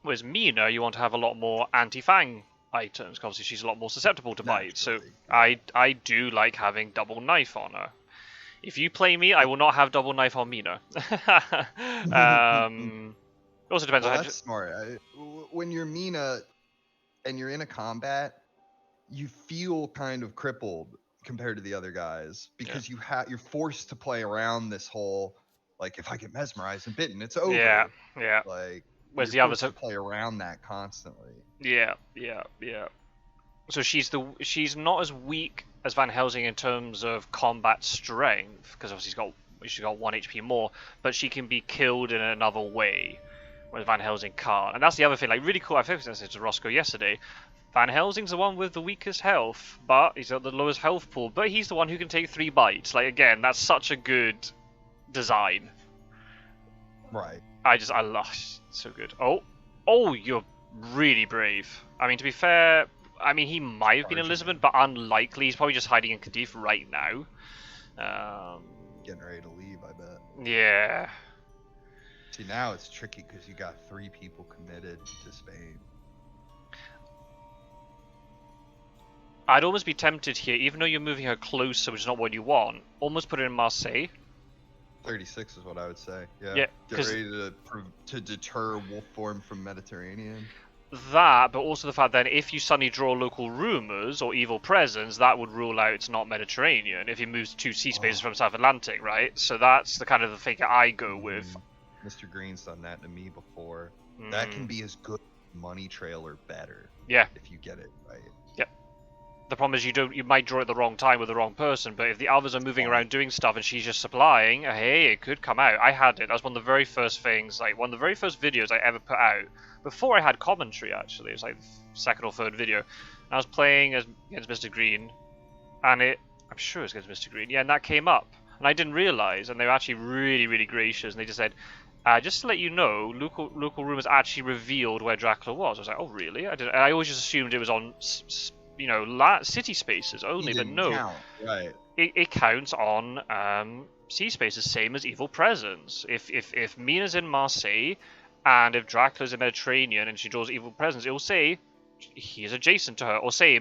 Speaker 2: Whereas Mina, you want to have a lot more anti-fang items, because obviously she's a lot more susceptible to bites. So
Speaker 1: Naturally, yeah.
Speaker 2: I do like having double knife on her. If you play me, I will not have double knife on Mina. It also depends
Speaker 1: Well,
Speaker 2: on how.
Speaker 1: that's smart. When you're Mina and you're in a combat, you feel kind of crippled compared to the other guys because you're forced to play around this whole, like, if I get mesmerized and bitten, it's
Speaker 2: Yeah,
Speaker 1: over.
Speaker 2: yeah.
Speaker 1: Like,
Speaker 2: Whereas
Speaker 1: you're
Speaker 2: the others
Speaker 1: forced to
Speaker 2: have.
Speaker 1: play around that constantly.
Speaker 2: Yeah, yeah, yeah. So she's not as weak as Van Helsing in terms of combat strength, because obviously she's got 1 HP more, but she can be killed in another way, whereas Van Helsing can't. And that's the other thing, like really cool. I think I said to Roscoe yesterday. Van Helsing's the one with the weakest health, but he's got the lowest health pool. But he's the one who can take 3 bites. Like again, that's such a good design.
Speaker 1: Right.
Speaker 2: I love so good. Oh, you're really brave. I mean, to be fair, I mean he might have been in
Speaker 1: Charging
Speaker 2: Lisbon,
Speaker 1: in.
Speaker 2: but unlikely. He's probably just hiding in Cadiz right now.
Speaker 1: Getting ready to leave, I bet.
Speaker 2: Yeah.
Speaker 1: See, now it's tricky because you got 3 people committed to Spain.
Speaker 2: I'd almost be tempted here, even though you're moving her closer, which is not what you want. Almost put it in Marseille.
Speaker 1: 36 is what I would say. Yeah.
Speaker 2: Yeah,
Speaker 1: Get ready to deter wolf form from Mediterranean.
Speaker 2: That, but also the fact that if you suddenly draw local rumours or evil presence, that would rule out it's not Mediterranean if he moves 2 sea spaces from South Atlantic, right? So that's the kind of the thing I go with.
Speaker 1: Mistergreen's done that to me before. That can be as good money trail or better.
Speaker 2: Yeah.
Speaker 1: If you get it right.
Speaker 2: Yep. The problem is you might draw it at the wrong time with the wrong person, but if the others are moving around doing stuff and she's just supplying, hey, it could come out. I had it. That was one of the very first things, like one of the very first videos I ever put out. Before I had commentary, actually. It was like the second or third video. I was playing against Mistergreen, and I'm sure it was against Mistergreen, yeah, and that came up. And I didn't realise, and they were actually really, really gracious, and they just said, just to let you know, local rumors actually revealed where Dracula was. I was like, oh, really? I always just assumed it was on, city spaces only, but no.
Speaker 1: Count. Right.
Speaker 2: It counts on sea spaces, same as Evil Presence. If Mina's in Marseille, and if Dracula's in Mediterranean and she draws Evil Presence, it will say he is adjacent to her. Or say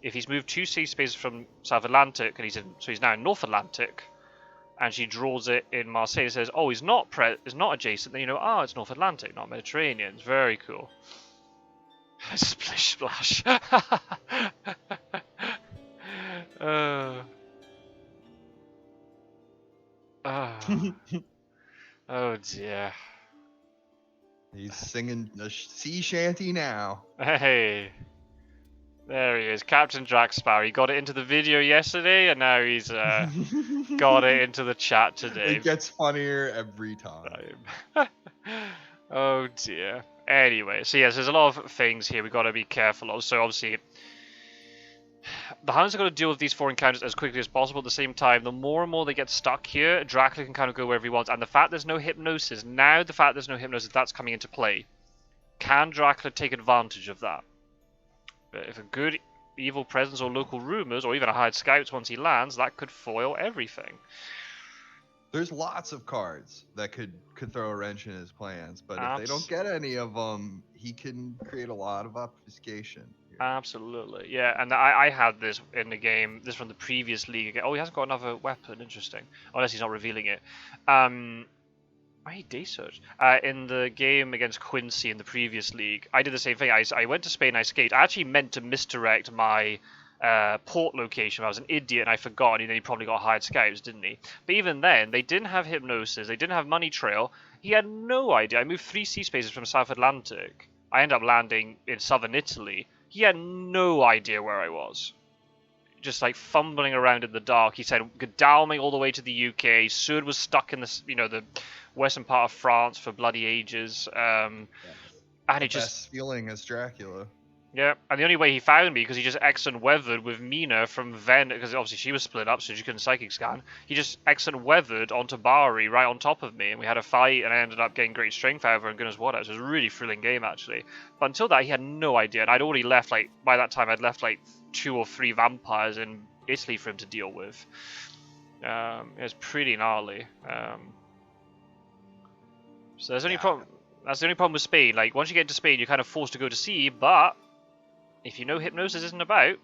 Speaker 2: if he's moved 2 sea spaces from South Atlantic and he's now in North Atlantic, and she draws it in Marseille, it says, oh, he's not adjacent. Then you know, it's North Atlantic, not Mediterranean. It's very cool. Splish splash. Oh dear.
Speaker 1: He's singing a sea shanty now.
Speaker 2: Hey. There he is, Captain Jack Sparrow. He got it into the video yesterday, and now he's got it into the chat today.
Speaker 1: It gets funnier every time.
Speaker 2: Oh dear. Anyway, so yes, there's a lot of things here we've got to be careful of. So obviously, the Hounds are going to deal with these 4 encounters as quickly as possible. At the same time, the more and more they get stuck here, Dracula can kind of go wherever he wants. And the fact there's no hypnosis, that's coming into play. Can Dracula take advantage of that? If a good evil presence or local rumors, or even a hired scouts once he lands, that could foil everything.
Speaker 1: There's lots of cards that could throw a wrench in his plans, but if they don't get any of them, he can create a lot of obfuscation.
Speaker 2: Absolutely, yeah. And I had this in the game, this from the previous league. Oh, he hasn't got another weapon, interesting. Unless he's not revealing it. I hate day search. In the game against Quincy in the previous league, I did the same thing. I went to Spain, I escaped. I actually meant to misdirect my port location. I was an idiot and I forgot, and then he probably got hired scouts, didn't he? But even then, they didn't have hypnosis, they didn't have money trail. He had no idea. I moved 3 sea spaces from South Atlantic. I ended up landing in southern Italy. He had no idea where I was. Just like fumbling around in the dark. He said Godalming all the way to the UK. Sud was stuck in the western part of France for bloody ages. And
Speaker 1: it just best feeling as Dracula.
Speaker 2: Yeah, and the only way he found me, because he just excellent weathered with Mina from Ven, because obviously she was split up, so she couldn't psychic scan. He just excellent weathered onto Bari right on top of me, and we had a fight, and I ended up getting great strength out of her and goodness what else. It was a really thrilling game, actually. But until that, he had no idea, and I'd already left, by that time, I'd left 2 or 3 vampires in Italy for him to deal with. It's pretty gnarly. So there's only problem. That's the only problem with Spain. Like once you get to Spain, you're kind of forced to go to sea. But if you know hypnosis isn't about,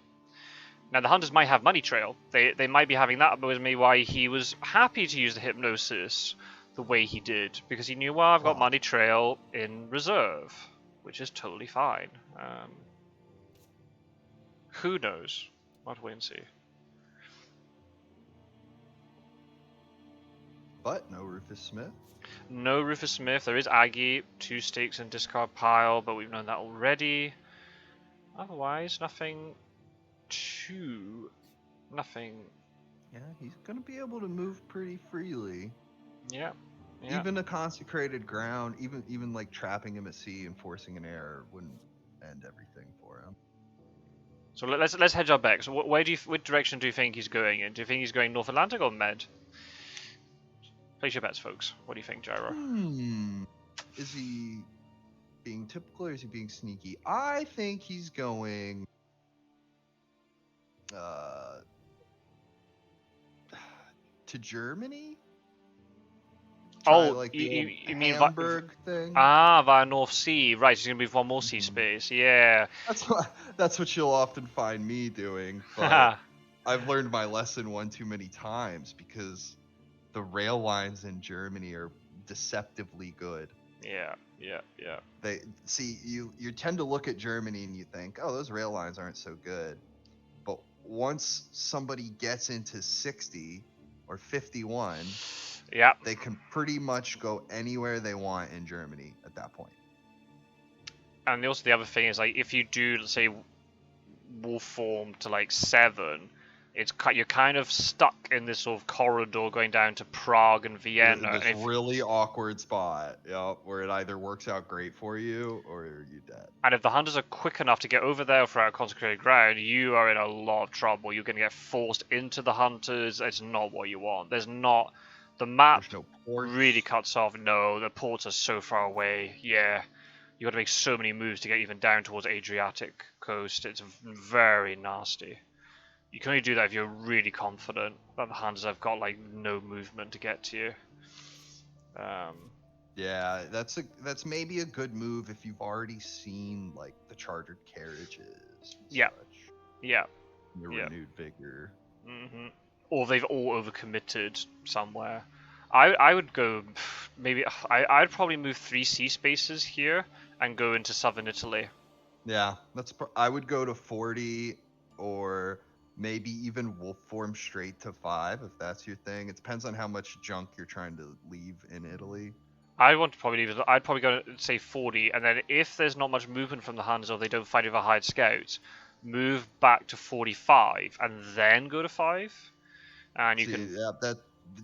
Speaker 2: now the hunters might have money trail. They might be having that with me why he was happy to use the hypnosis the way he did because he knew, well, I've got money trail in reserve, which is totally fine. Who knows? We'll have to wait and see.
Speaker 1: But no Rufus Smith.
Speaker 2: No Rufus Smith. There is Aggie, 2 stakes in discard pile, but we've known that already. Otherwise, nothing.
Speaker 1: Yeah, he's gonna be able to move pretty freely.
Speaker 2: Yeah.
Speaker 1: Even a consecrated ground, even like trapping him at sea and forcing an error wouldn't end everything for him.
Speaker 2: So let's hedge our bets. So what direction do you think he's going in? Do you think he's going North Atlantic or Med? Place your bets, folks. What do you think, Gyro?
Speaker 1: Is he being typical or is he being sneaky? I think he's going to Germany.
Speaker 2: Oh,
Speaker 1: like
Speaker 2: you mean
Speaker 1: Hamburg thing?
Speaker 2: Via North Sea. Right, he's gonna be one more sea space. Yeah.
Speaker 1: That's what you'll often find me doing. But I've learned my lesson one too many times because the rail lines in Germany are deceptively good.
Speaker 2: Yeah.
Speaker 1: They see you tend to look at Germany and you think, oh, those rail lines aren't so good. But once somebody gets into 60 or 51,
Speaker 2: yeah,
Speaker 1: they can pretty much go anywhere they want in Germany at that point.
Speaker 2: And also the other thing is, like, if you do, let's say, wolf form to like 7, you're kind of stuck in this sort of corridor going down to Prague and Vienna.
Speaker 1: This really awkward spot, where it either works out great for you or you're dead. And
Speaker 2: if the hunters are quick enough to get over there for our consecrated ground, you are in a lot of trouble. You're going to get forced into the hunters. It's not what you want. The map really cuts off. No, the ports are so far away. Yeah, you got to make so many moves to get even down towards Adriatic coast. It's very nasty. You can only do that if you're really confident that the hunters have got like no movement to get to you.
Speaker 1: Yeah, that's maybe a good move if you've already seen like the chartered carriages.
Speaker 2: Yeah.
Speaker 1: Your renewed vigor.
Speaker 2: Or they've all overcommitted somewhere. I would go maybe. I'd probably move 3 sea spaces here and go into southern Italy.
Speaker 1: Yeah, I would go to 40 or maybe even wolf form straight to 5 if that's your thing. It depends on how much junk you're trying to leave in Italy.
Speaker 2: I'd probably go to say 40, and then if there's not much movement from the Huns or they don't fight over hired scouts, move back to 45 and then go to 5. And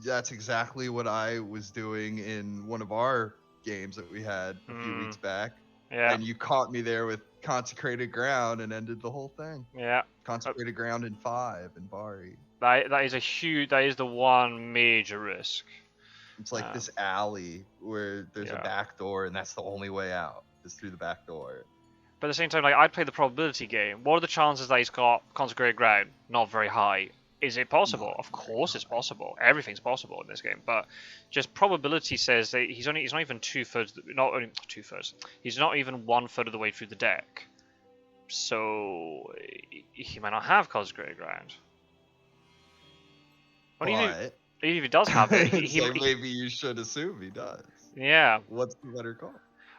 Speaker 1: that's exactly what I was doing in one of our games that we had a few weeks back.
Speaker 2: Yeah.
Speaker 1: And you caught me there with consecrated ground and ended the whole thing.
Speaker 2: Yeah.
Speaker 1: Consecrated ground in 5 in Bari.
Speaker 2: That is the one major risk.
Speaker 1: It's like this alley where there's a back door and that's the only way out is through the back door.
Speaker 2: But at the same time, like, I'd play the probability game. What are the chances that he's got consecrated ground? Not very high. Is it possible? Of course it's possible. Everything's possible in this game. But just probability says that he's not even 2/3, not only 2/3. He's not even 1/3 of the way through the deck. So he might not have consecrated ground. Even if he does have it,
Speaker 1: maybe you should assume he does.
Speaker 2: Yeah.
Speaker 1: What's the better call?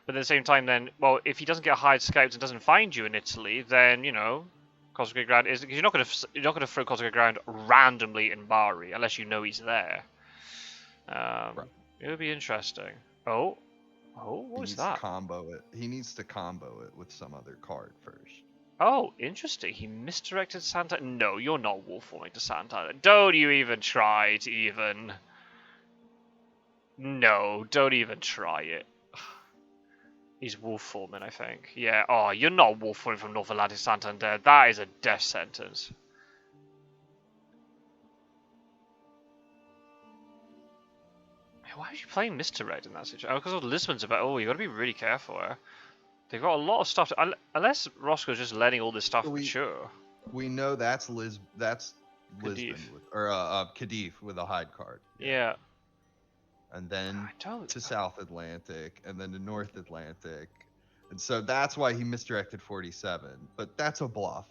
Speaker 2: But at the same time, then, well, if he doesn't get hired scouts and doesn't find you in Italy, then consecrated ground is, because you're not going to throw consecrated ground randomly in Bari unless you know he's there. Right. It would be interesting. What was that?
Speaker 1: He needs to combo it with some other card first.
Speaker 2: Oh, interesting. He misdirected Santa. No, you're not wolf forming to Santa. Don't you even try to even. No, don't even try it. He's wolf forming, I think. Yeah. Oh, you're not wolf forming from North Atlantic Santander. That is a death sentence. Why are you playing Misdirect in that situation? Oh, because Lisbon's about. Oh, you got to be really careful. They've got a lot of stuff. Unless Roscoe's just letting all this stuff mature.
Speaker 1: We know that's
Speaker 2: Kadif.
Speaker 1: Lisbon with, or Cadiz with a hide card.
Speaker 2: Yeah.
Speaker 1: And then
Speaker 2: I don't.
Speaker 1: to South Atlantic, and then to North Atlantic, and so that's why he misdirected 47. But that's a bluff.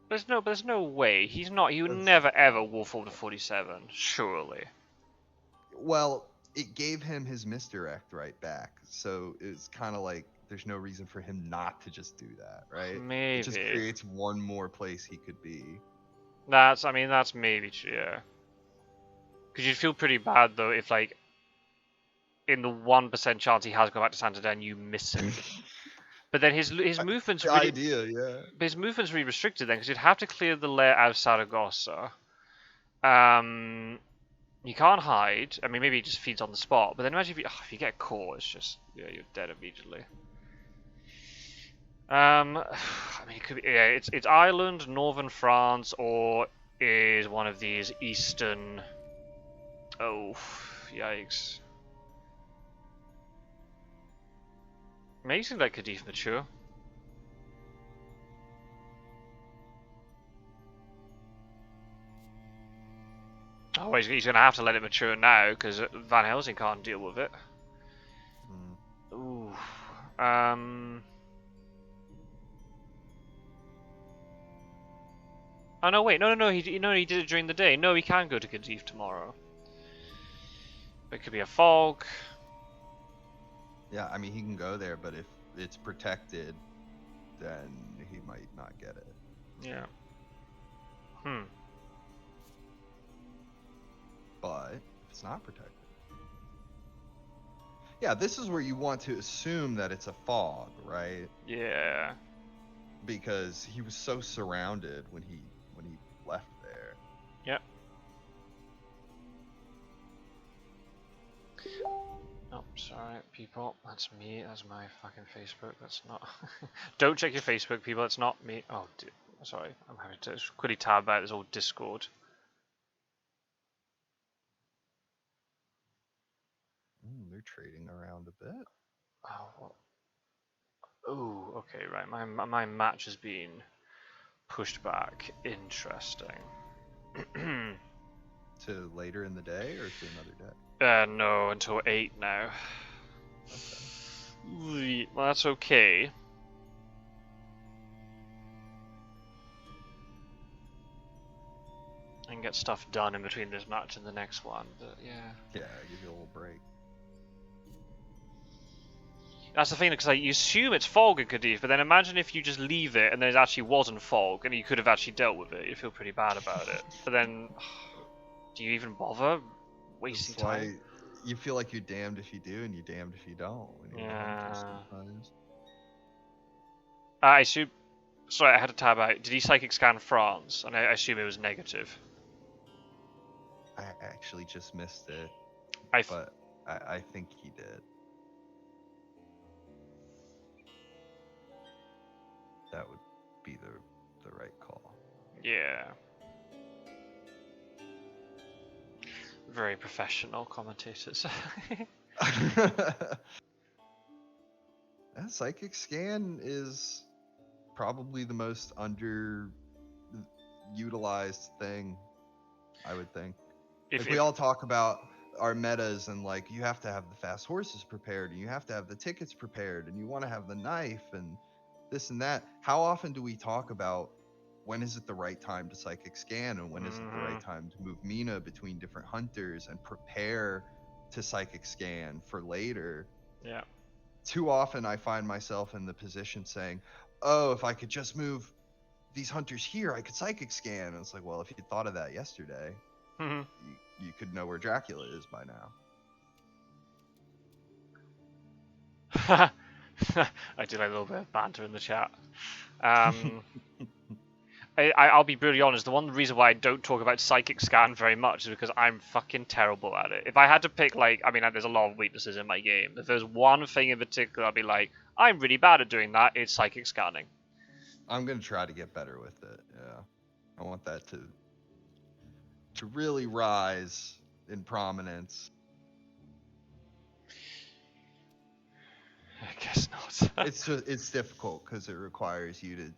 Speaker 2: There's no way. He's not. He would
Speaker 1: That's,
Speaker 2: never ever wolf over to 47. Surely.
Speaker 1: well, it gave him his misdirect right back, so it's kind of like there's no reason for him not to just do that, right? It just
Speaker 2: Maybe.
Speaker 1: creates one more place he could be.
Speaker 2: I mean, that's maybe true, yeah. Because you'd feel pretty bad, though, if, like, in the 1% chance he has gone back to Santander and you miss it. But then his movement's
Speaker 1: The
Speaker 2: really...
Speaker 1: idea, yeah.
Speaker 2: But his movement's really restricted then, because you'd have to clear the lair out of Saragossa. You can't hide. I mean, maybe he just feeds on the spot. But then imagine if you get caught, it's just... Yeah, you're dead immediately. I mean, it could be, yeah, it's Ireland, Northern France, or is one of these Eastern... Oh, yikes. Amazing that Cadiz mature. Oh, he's going to have to let it mature now, because Van Helsing can't deal with it. Ooh. Oh no! Wait, no! He did it during the day. No, he can go to Cadiz tomorrow. It could be a fog.
Speaker 1: Yeah, I mean, he can go there, but if it's protected, then he might not get it.
Speaker 2: Yeah.
Speaker 1: But if it's not protected, yeah, this is where you want to assume that it's a fog, right?
Speaker 2: Yeah.
Speaker 1: Because he was so surrounded when he left there.
Speaker 2: Yep. Oh, sorry, people. That's me. That's my fucking Facebook. That's not. Don't check your Facebook, people. It's not me. Oh, sorry. I'm having to quickly tab out this old Discord.
Speaker 1: They're trading around a bit.
Speaker 2: Oh, what? Oh, okay, right. My match has been pushed back. Interesting.
Speaker 1: To later in the day or to another day?
Speaker 2: No, until 8 now.
Speaker 1: Okay.
Speaker 2: Well, that's okay. I can get stuff done in between this match and the next one, but yeah.
Speaker 1: Yeah, give you a little break.
Speaker 2: That's the thing, because like, you assume it's fog in Cadiz, but then imagine if you just leave it and there actually wasn't fog, and you could have actually dealt with it. You'd feel pretty bad about it. But then, do you even bother wasting time?
Speaker 1: That's why you feel like you're damned if you do and you're damned if you don't. When you're sometimes.
Speaker 2: I assume. Sorry, I had to tab out. Did he psychic scan France? And I assume it was negative.
Speaker 1: I actually just missed it, but I think he did. That would be the right call.
Speaker 2: Yeah. Very professional commentators.
Speaker 1: That psychic scan is probably the most underutilized thing, I would think. If we all talk about our metas and like you have to have the fast horses prepared and you have to have the tickets prepared and you want to have the knife and this and that, how often do we talk about when is it the right time to psychic scan and when is it the right time to move Mina between different hunters and prepare to psychic scan for later?
Speaker 2: Yeah.
Speaker 1: Too often I find myself in the position saying, oh, if I could just move these hunters here, I could psychic scan. And it's like, well, if you thought of that yesterday, you could know where Dracula is by now.
Speaker 2: I do like a little bit of banter in the chat. I'll be brutally honest, the one reason why I don't talk about psychic scan very much is because I'm fucking terrible at it. If I had to pick, like, I mean, there's a lot of weaknesses in my game. If there's one thing in particular, I'd be like, I'm really bad at doing that, it's psychic scanning.
Speaker 1: I'm going to try to get better with it, yeah. I want that to really rise in prominence.
Speaker 2: I guess not.
Speaker 1: It's difficult because it requires you to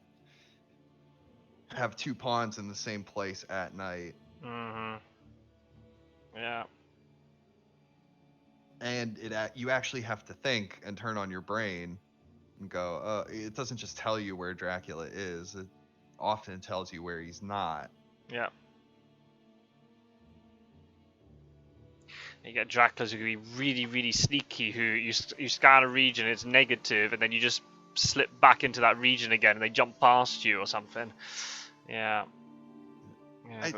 Speaker 1: have 2 pawns in the same place at night.
Speaker 2: Yeah.
Speaker 1: And you actually have to think and turn on your brain and go, it doesn't just tell you where Dracula is. It often tells you where he's not.
Speaker 2: Yeah. You get Draculas who can be really, really sneaky, who you scan a region, it's negative, and then you just slip back into that region again, and they jump past you or something. Yeah. Yeah.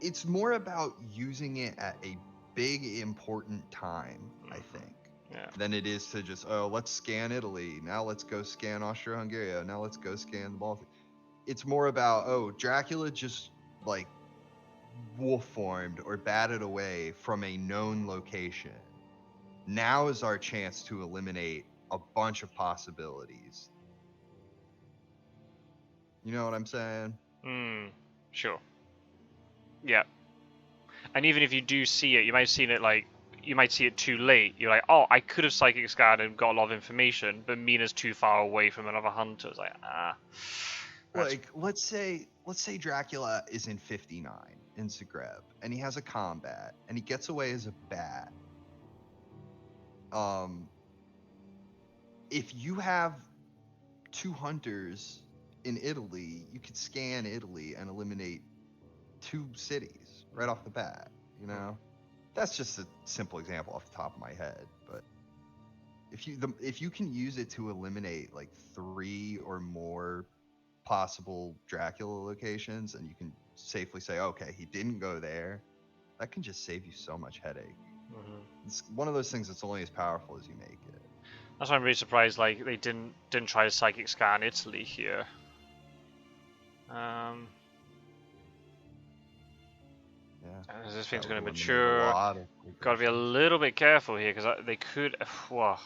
Speaker 1: It's more about using it at a big important time, I think, than it is to just, let's scan Italy, now let's go scan Austro-Hungary, now let's go scan the Baltic. It's more about, Dracula just like wolf formed or batted away from a known location. Now is our chance to eliminate a bunch of possibilities. You know what I'm saying?
Speaker 2: Sure. Yeah. And even if you do see it, you might have seen it you might see it too late. You're like, oh, I could have psychic scanned and got a lot of information, but Mina's too far away from another hunter. It's like,
Speaker 1: Like, let's say Dracula is in 59 in Zagreb, and he has a combat, and he gets away as a bat. If you have 2 hunters in Italy, you could scan Italy and eliminate 2 cities right off the bat, you know? That's just a simple example off the top of my head, but if you can use it to eliminate like 3 or more possible Dracula locations, and you can safely say, okay, he didn't go there, that can just save you so much headache. It's one of those things that's only as powerful as you make it.
Speaker 2: That's why I'm really surprised like they didn't try to psychic scan Italy here. Yeah. As this thing's going to mature, got to be a little bit careful here because they could. Well,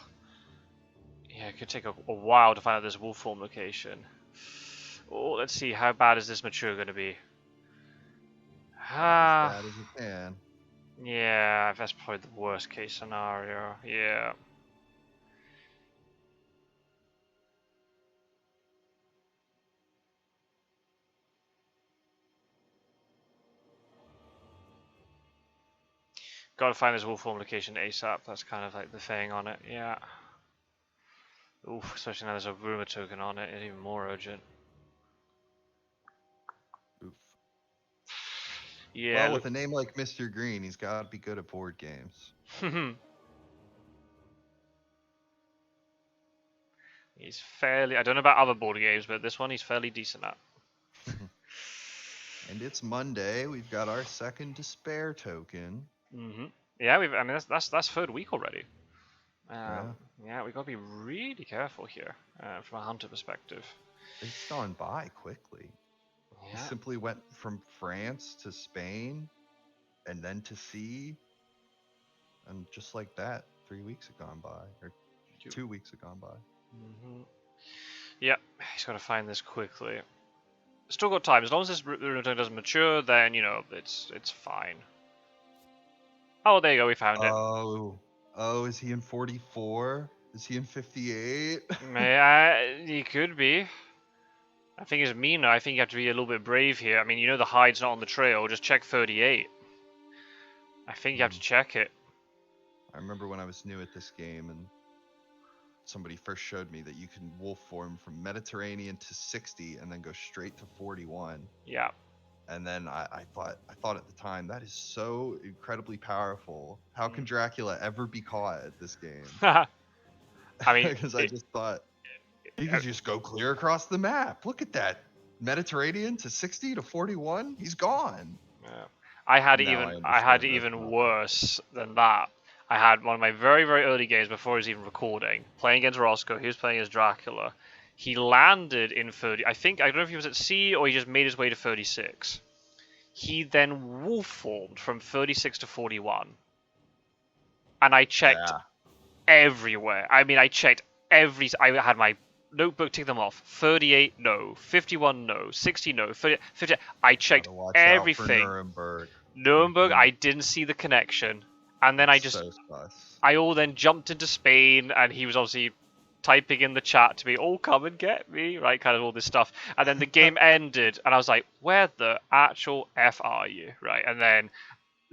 Speaker 2: yeah, it could take a while to find out this wolf form location. Oh, let's see, how bad is this mature going to be?
Speaker 1: As bad as it can.
Speaker 2: Yeah, that's probably the worst case scenario. Yeah. Gotta find this wolf form location ASAP. That's kind of like the thing on it. Yeah. Oof, especially now there's a rumor token on it. It's even more urgent.
Speaker 1: Oof.
Speaker 2: Yeah.
Speaker 1: Well, with a name like Mistergreen, he's got to be good at board games.
Speaker 2: He's fairly. I don't know about other board games, but this one he's fairly decent at.
Speaker 1: And it's Monday. We've got our second despair token.
Speaker 2: Yeah, I mean that's third week already.
Speaker 1: Yeah,
Speaker 2: we've got to be really careful here from a hunter perspective.
Speaker 1: It's gone by quickly. Yeah. He simply went from France to Spain, and then to sea, and just like that, 3 weeks have gone by, or 2 weeks have gone by.
Speaker 2: Yeah, he's got to find this quickly. Still got time. As long as this return doesn't mature, then it's fine. Oh, there you go. We found it.
Speaker 1: Oh, is he in 44? Is he in 58?
Speaker 2: He could be. I think it's Mina. I think you have to be a little bit brave here. I mean, the hide's not on the trail. Just check 38. I think you have to check it.
Speaker 1: I remember when I was new at this game and somebody first showed me that you can wolf form from Mediterranean to 60 and then go straight to 41.
Speaker 2: Yeah.
Speaker 1: And then I thought at the time, that is so incredibly powerful. How can Dracula ever be caught at this game?
Speaker 2: I mean,
Speaker 1: because I just thought he could just go clear across the map. Look at that, Mediterranean to 60 to 41. He's gone.
Speaker 2: Yeah. I had it even worse than that. I had one of my very, very early games before he was even recording, playing against Roscoe. He was playing as Dracula. He landed in 30. I don't know if he was at sea or he just made his way to 36. He then wolf formed from 36 to 41. And I checked everywhere. I mean, I checked I had my notebook, tick them off. 38, no. 51, no. 60, no. 50. I checked everything. Nuremberg, I didn't see the connection. And then I all then jumped into Spain, and he was obviously typing in the chat to me, "Oh, come and get me," right? Kind of all this stuff. And then the game ended, and I was like, "Where the actual f are you?" Right? And then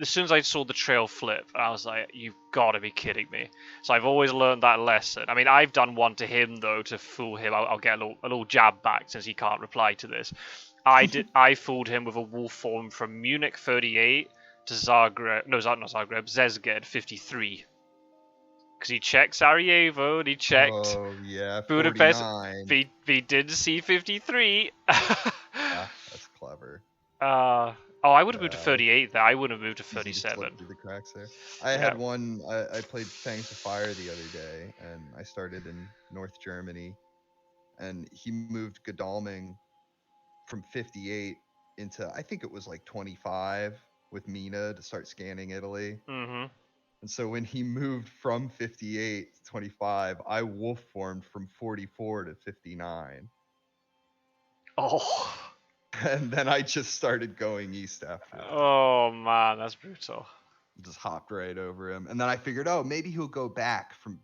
Speaker 2: as soon as I saw the trail flip, I was like, "You've got to be kidding me!" So I've always learned that lesson. I mean, I've done one to him though to fool him. I'll get a little jab back since he can't reply to this. I fooled him with a wolf form from Munich 38 to Zagreb. No, not Zagreb. Szeged 53. Because he checked Sarajevo and he checked
Speaker 1: Oh yeah,
Speaker 2: Budapest.
Speaker 1: 49.
Speaker 2: He did see 53.
Speaker 1: Yeah, that's clever.
Speaker 2: Oh, I would have moved to
Speaker 1: Yeah,
Speaker 2: 38 there. I wouldn't have moved to
Speaker 1: easy to
Speaker 2: 37.
Speaker 1: slip through the cracks there. I
Speaker 2: Yeah.
Speaker 1: had one. I played Fangs of Fire the other day, and I started in North Germany, and he moved Godalming from 58 into, I think it was like 25 with Mina to start scanning Italy.
Speaker 2: Mm-hmm.
Speaker 1: And so when he moved from 58 to 25, I wolf formed from 44 to 59.
Speaker 2: Oh.
Speaker 1: And then I just started going east after that.
Speaker 2: Oh man, that's brutal.
Speaker 1: Just hopped right over him. And then I figured, oh, maybe he'll go back from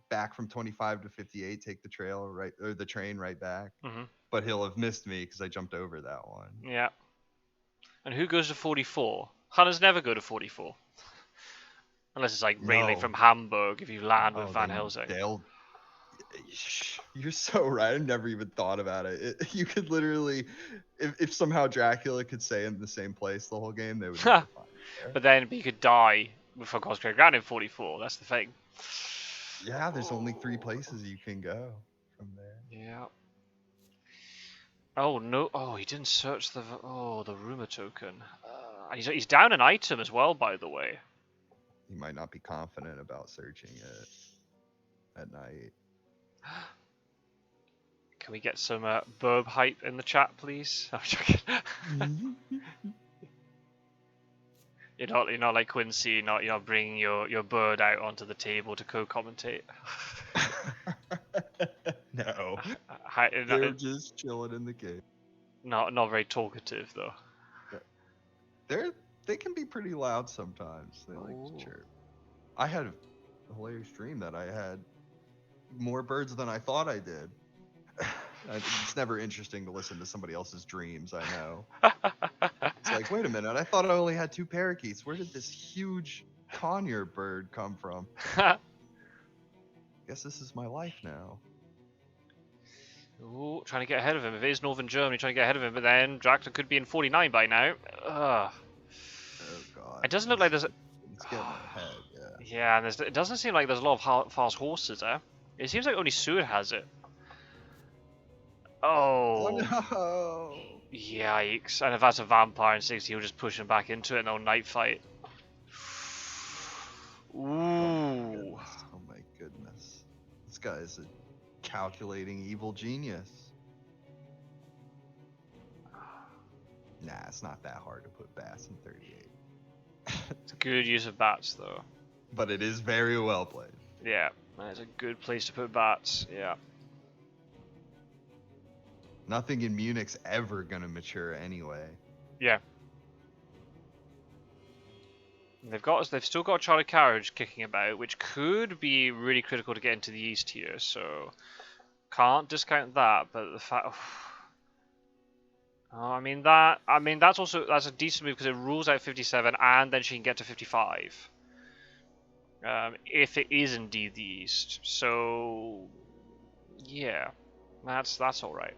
Speaker 1: 25 to 58, take the trail right, or the train right back.
Speaker 2: Mm-hmm.
Speaker 1: But he'll have missed me because I jumped over that one.
Speaker 2: Yeah. And who goes to 44? Hunters never go to 44. Unless it's like railing
Speaker 1: No.
Speaker 2: from Hamburg if you land with
Speaker 1: Oh,
Speaker 2: Van Helsing.
Speaker 1: You're so right. I never even thought about it. You could literally, if somehow Dracula could stay in the same place the whole game, they would never find you there.
Speaker 2: But then you could die from Consecrated Ground in 44. That's the thing.
Speaker 1: Yeah, there's only 3 places you can go from there.
Speaker 2: Yeah. Oh no! Oh, he didn't search the rumor token. He's down an item as well, by the way.
Speaker 1: He might not be confident about searching it at night.
Speaker 2: Can we get some burb hype in the chat, please? I'm joking. You're not like Quincy. You're not bringing your bird out onto the table to co-commentate.
Speaker 1: No,
Speaker 2: They're
Speaker 1: they're just chilling in the cave.
Speaker 2: Not very talkative though.
Speaker 1: They can be pretty loud sometimes. They like to chirp. I had a hilarious dream that I had more birds than I thought I did. It's never interesting to listen to somebody else's dreams, I know. It's like, wait a minute, I thought I only had 2 parakeets. Where did this huge conure bird come from? Guess this is my life now.
Speaker 2: Ooh, trying to get ahead of him. If it is Northern Germany, trying to get ahead of him, but then Dracula could be in 49 by now. Ugh.
Speaker 1: Oh god.
Speaker 2: It doesn't look like there's.
Speaker 1: It's getting ahead, yeah.
Speaker 2: Yeah, and it doesn't seem like there's a lot of fast horses there. It seems like only Seward has it. Oh.
Speaker 1: Oh no.
Speaker 2: Yikes. And if that's a vampire in 60, he'll just push him back into it and they'll night fight. Ooh.
Speaker 1: Oh my goodness. This guy is a calculating evil genius. Nah, it's not that hard to put bats in 38.
Speaker 2: It's a good use of bats, though.
Speaker 1: But it is very well played.
Speaker 2: Yeah, that's a good place to put bats. Yeah.
Speaker 1: Nothing in Munich's ever gonna mature anyway.
Speaker 2: Yeah. They've still got Charlie Carriage kicking about, which could be really critical to get into the east here. So can't discount that. But the fact, that's a decent move because it rules out 57, and then she can get to 55. If it is indeed the east. So yeah, that's all right.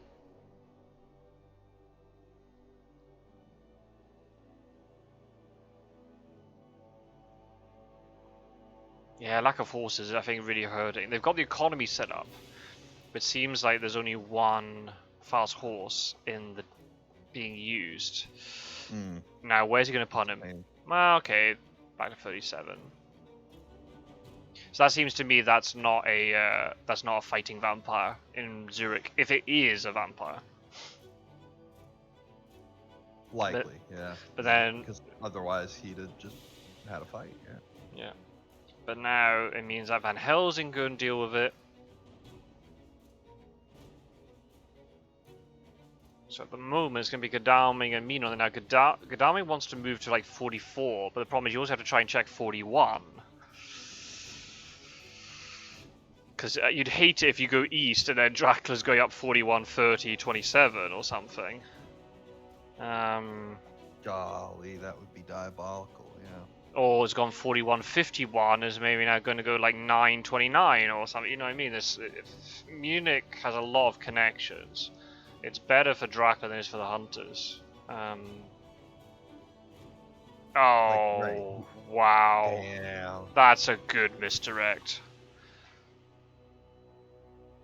Speaker 2: Yeah, lack of horses, I think, really hurting. They've got the economy set up, but it seems like there's only one fast horse being used. Now, where's he going to pun him? Well, okay, back to 37. So that seems to me that's not a fighting vampire in Zurich, if it is a vampire.
Speaker 1: Likely, yeah.
Speaker 2: But then,
Speaker 1: because otherwise he'd have just had a fight. Yeah.
Speaker 2: Yeah. But now it means that Van Helsing go and deal with it. So at the moment it's going to be Godalming and Mino. Now Godalming wants to move to like 44, but the problem is you also have to try and check 41. Because you'd hate it if you go east and then Dracula's going up 41, 30, 27 or something.
Speaker 1: Golly, that would be diabolical, yeah.
Speaker 2: Or it's gone 41, 51, is maybe now going to go like 9, 29 or something. You know what I mean? Munich has a lot of connections. It's better for Dracula than it is for the Hunters. Oh,
Speaker 1: Right.
Speaker 2: wow.
Speaker 1: Damn.
Speaker 2: That's a good misdirect.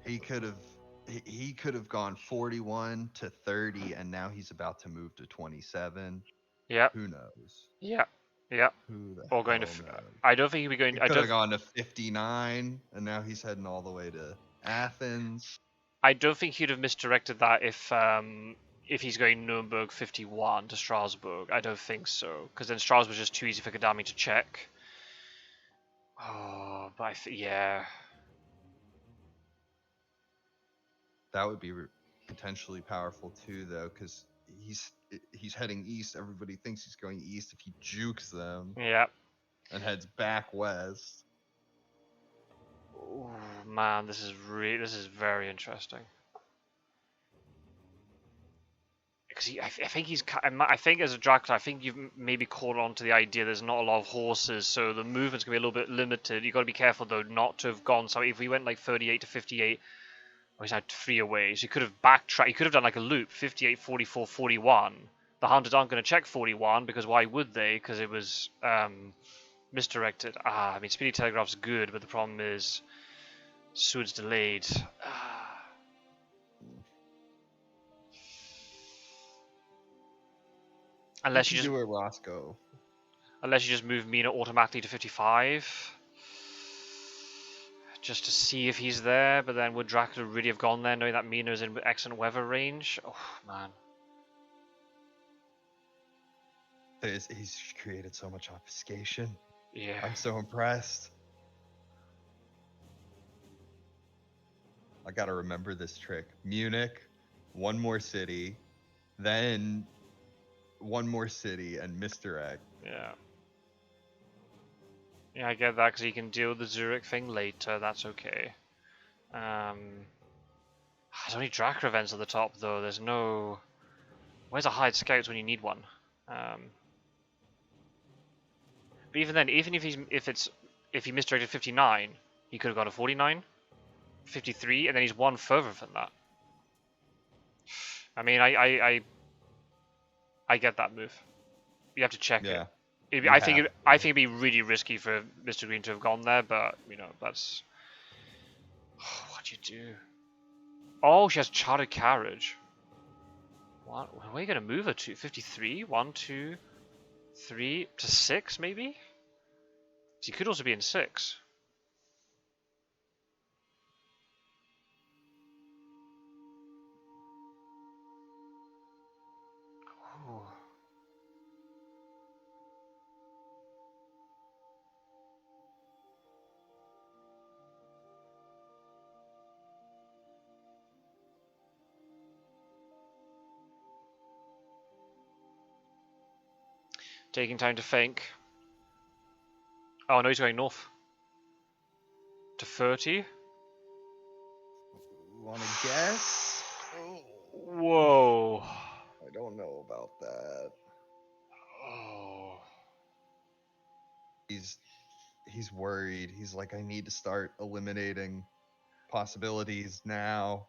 Speaker 1: He could have gone 41 to 30, and now he's about to move to 27.
Speaker 2: Yep.
Speaker 1: Who knows?
Speaker 2: Yep. Yep.
Speaker 1: Who the
Speaker 2: Or going
Speaker 1: hell
Speaker 2: to.
Speaker 1: knows?
Speaker 2: I don't think he'd be going.
Speaker 1: He
Speaker 2: I
Speaker 1: could have
Speaker 2: don't.
Speaker 1: gone to 59, and now he's heading all the way to Athens.
Speaker 2: I don't think he'd have misdirected that if he's going Nuremberg 51 to Strasbourg. I don't think so, because then Strasbourg's just too easy for Kadami to check. Oh, but yeah.
Speaker 1: That would be potentially powerful too, though, because he's heading east. Everybody thinks he's going east. If he jukes them
Speaker 2: Yeah.
Speaker 1: and heads back west.
Speaker 2: Oh man, this is very interesting. Because I think I think as a Dracula, I think you've maybe caught on to the idea there's not a lot of horses, so the movement's gonna be a little bit limited. You got to be careful though not to have gone. So if we went like 38 to 58, oh, he's now 3 away. So he could have backtracked. He could have done like a loop, 58, 44, 41. The Hunters aren't going to check 41 because why would they? Because it was misdirected. I mean, Speedy Telegraph's good, but the problem is Sword's delayed. Unless you just
Speaker 1: do it, Roscoe.
Speaker 2: Unless you just move Mina automatically to 55. Just to see if he's there, but then would Dracula really have gone there knowing that Mina's in excellent weather range? Oh, man.
Speaker 1: He's created so much obfuscation.
Speaker 2: Yeah.
Speaker 1: I'm so impressed. I gotta remember this trick. Munich, one more city, then one more city, and misdirect.
Speaker 2: Yeah. Yeah, I get that because he can deal with the Zurich thing later. That's okay. There's only Dracula events at the top though. There's no. Where's a hide scouts when you need one? But even then, even if he misdirected 59, he could have gone to 49, 53, and then he's one further than that. I mean, I get that move. You have to check it. I think it'd be really risky for Mistergreen to have gone there, but you know that's. What'd you do? Oh, she has chartered carriage. What? Where are you gonna move her to? 53? 1, 2, 3 to 6, maybe? She could also be in 6. Ooh. Taking time to think. Oh no, he's going north. To 30?
Speaker 1: Wanna guess?
Speaker 2: Whoa.
Speaker 1: I don't know about that.
Speaker 2: Oh.
Speaker 1: He's worried. He's like, I need to start eliminating possibilities now.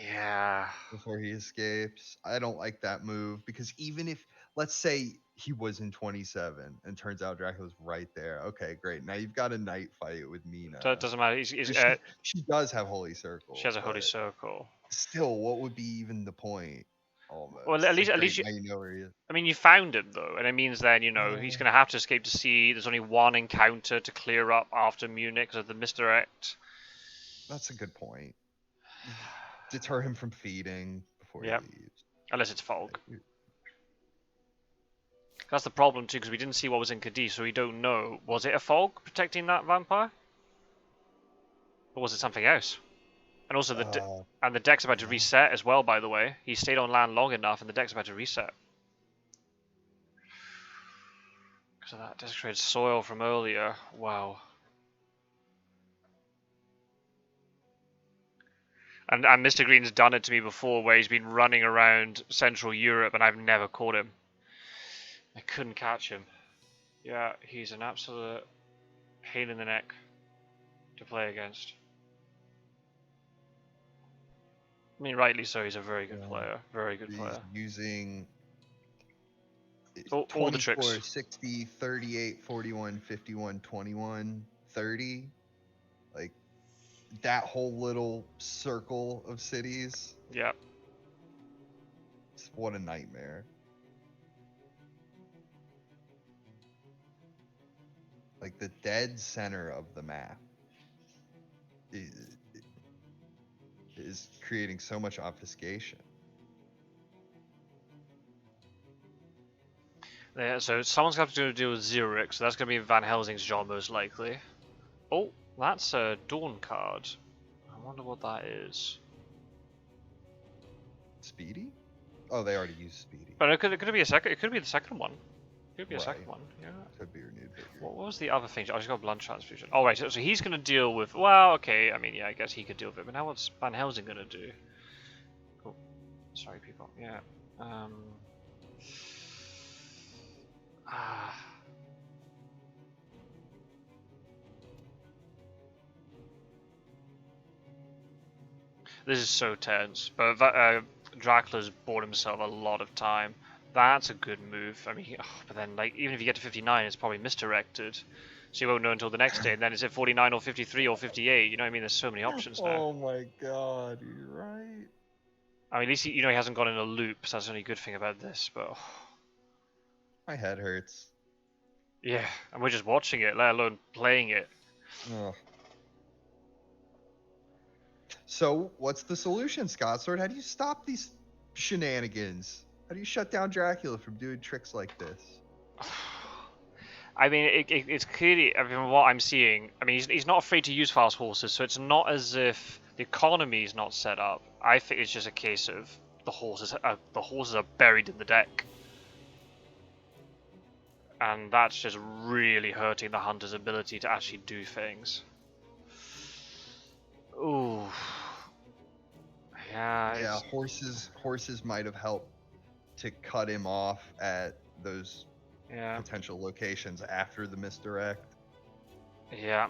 Speaker 2: Yeah.
Speaker 1: Before he escapes. I don't like that move because even if, let's say he was in 27 and turns out Dracula's right there. Okay, great. Now you've got a night fight with Mina.
Speaker 2: So it doesn't matter.
Speaker 1: She does have Holy Circle.
Speaker 2: She has a Holy Circle.
Speaker 1: Still, what would be even the point? Almost.
Speaker 2: Well, at least
Speaker 1: you know where he is.
Speaker 2: I mean, you found him though, and it means then he's going to have to escape to sea. There's only one encounter to clear up after Munich because of the misdirect.
Speaker 1: That's a good point. Deter him from feeding before he leaves.
Speaker 2: Unless it's fog. That's the problem too, because we didn't see what was in Cadiz, so we don't know. Was it a fog protecting that vampire, or was it something else? And also the deck's about to reset as well. By the way, he stayed on land long enough, and the deck's about to reset. Because of that desecrated soil from earlier. Wow. And Mistergreen's done it to me before, where he's been running around Central Europe, and I've never caught him. I couldn't catch him. Yeah, he's an absolute pain in the neck to play against. I mean, rightly so. He's a very good player. Very good player.
Speaker 1: He's using
Speaker 2: all the tricks.
Speaker 1: 24, 60, 38, 41, 51, 21, 30. Like, that whole little circle of cities.
Speaker 2: Yeah.
Speaker 1: What a nightmare. Like, the dead center of the map is creating so much obfuscation.
Speaker 2: Yeah, so someone's going to have to deal with Zurich, so that's going to be Van Helsing's job most likely. Oh, that's a Dawn card. I wonder what that is.
Speaker 1: Speedy? Oh, they already used Speedy.
Speaker 2: But it could be a second. It could be the second one. It could be a
Speaker 1: Right.
Speaker 2: second one. Yeah.
Speaker 1: Could be renewed.
Speaker 2: What was the other thing? I just got blunt transfusion. Oh right, so he's going to deal with. Well, okay. I mean, yeah, I guess he could deal with it. But now what's Van Helsing going to do? Oh, sorry, people. Yeah. This is so tense, but Dracula's bought himself a lot of time. That's a good move. I mean, but then, like, even if you get to 59, it's probably misdirected, so you won't know until the next day. And then is it 49 or 53 or 58? You know what I mean? There's so many options now.
Speaker 1: Oh my god, you're right.
Speaker 2: I mean, at least he hasn't gone in a loop, so that's the only good thing about this. But
Speaker 1: my head hurts.
Speaker 2: Yeah, and we're just watching it, let alone playing it.
Speaker 1: Ugh. So, what's the solution, Scot-sword? How do you stop these shenanigans? How do you shut down Dracula from doing tricks like this?
Speaker 2: I mean, it's clearly, I mean, what I'm seeing, I mean, he's not afraid to use fast horses, so it's not as if the economy is not set up. I think it's just a case of the horses are buried in the deck. And that's just really hurting the hunter's ability to actually do things. Ooh. Yeah,
Speaker 1: horses might have helped to cut him off at those potential locations after the misdirect.
Speaker 2: Yeah.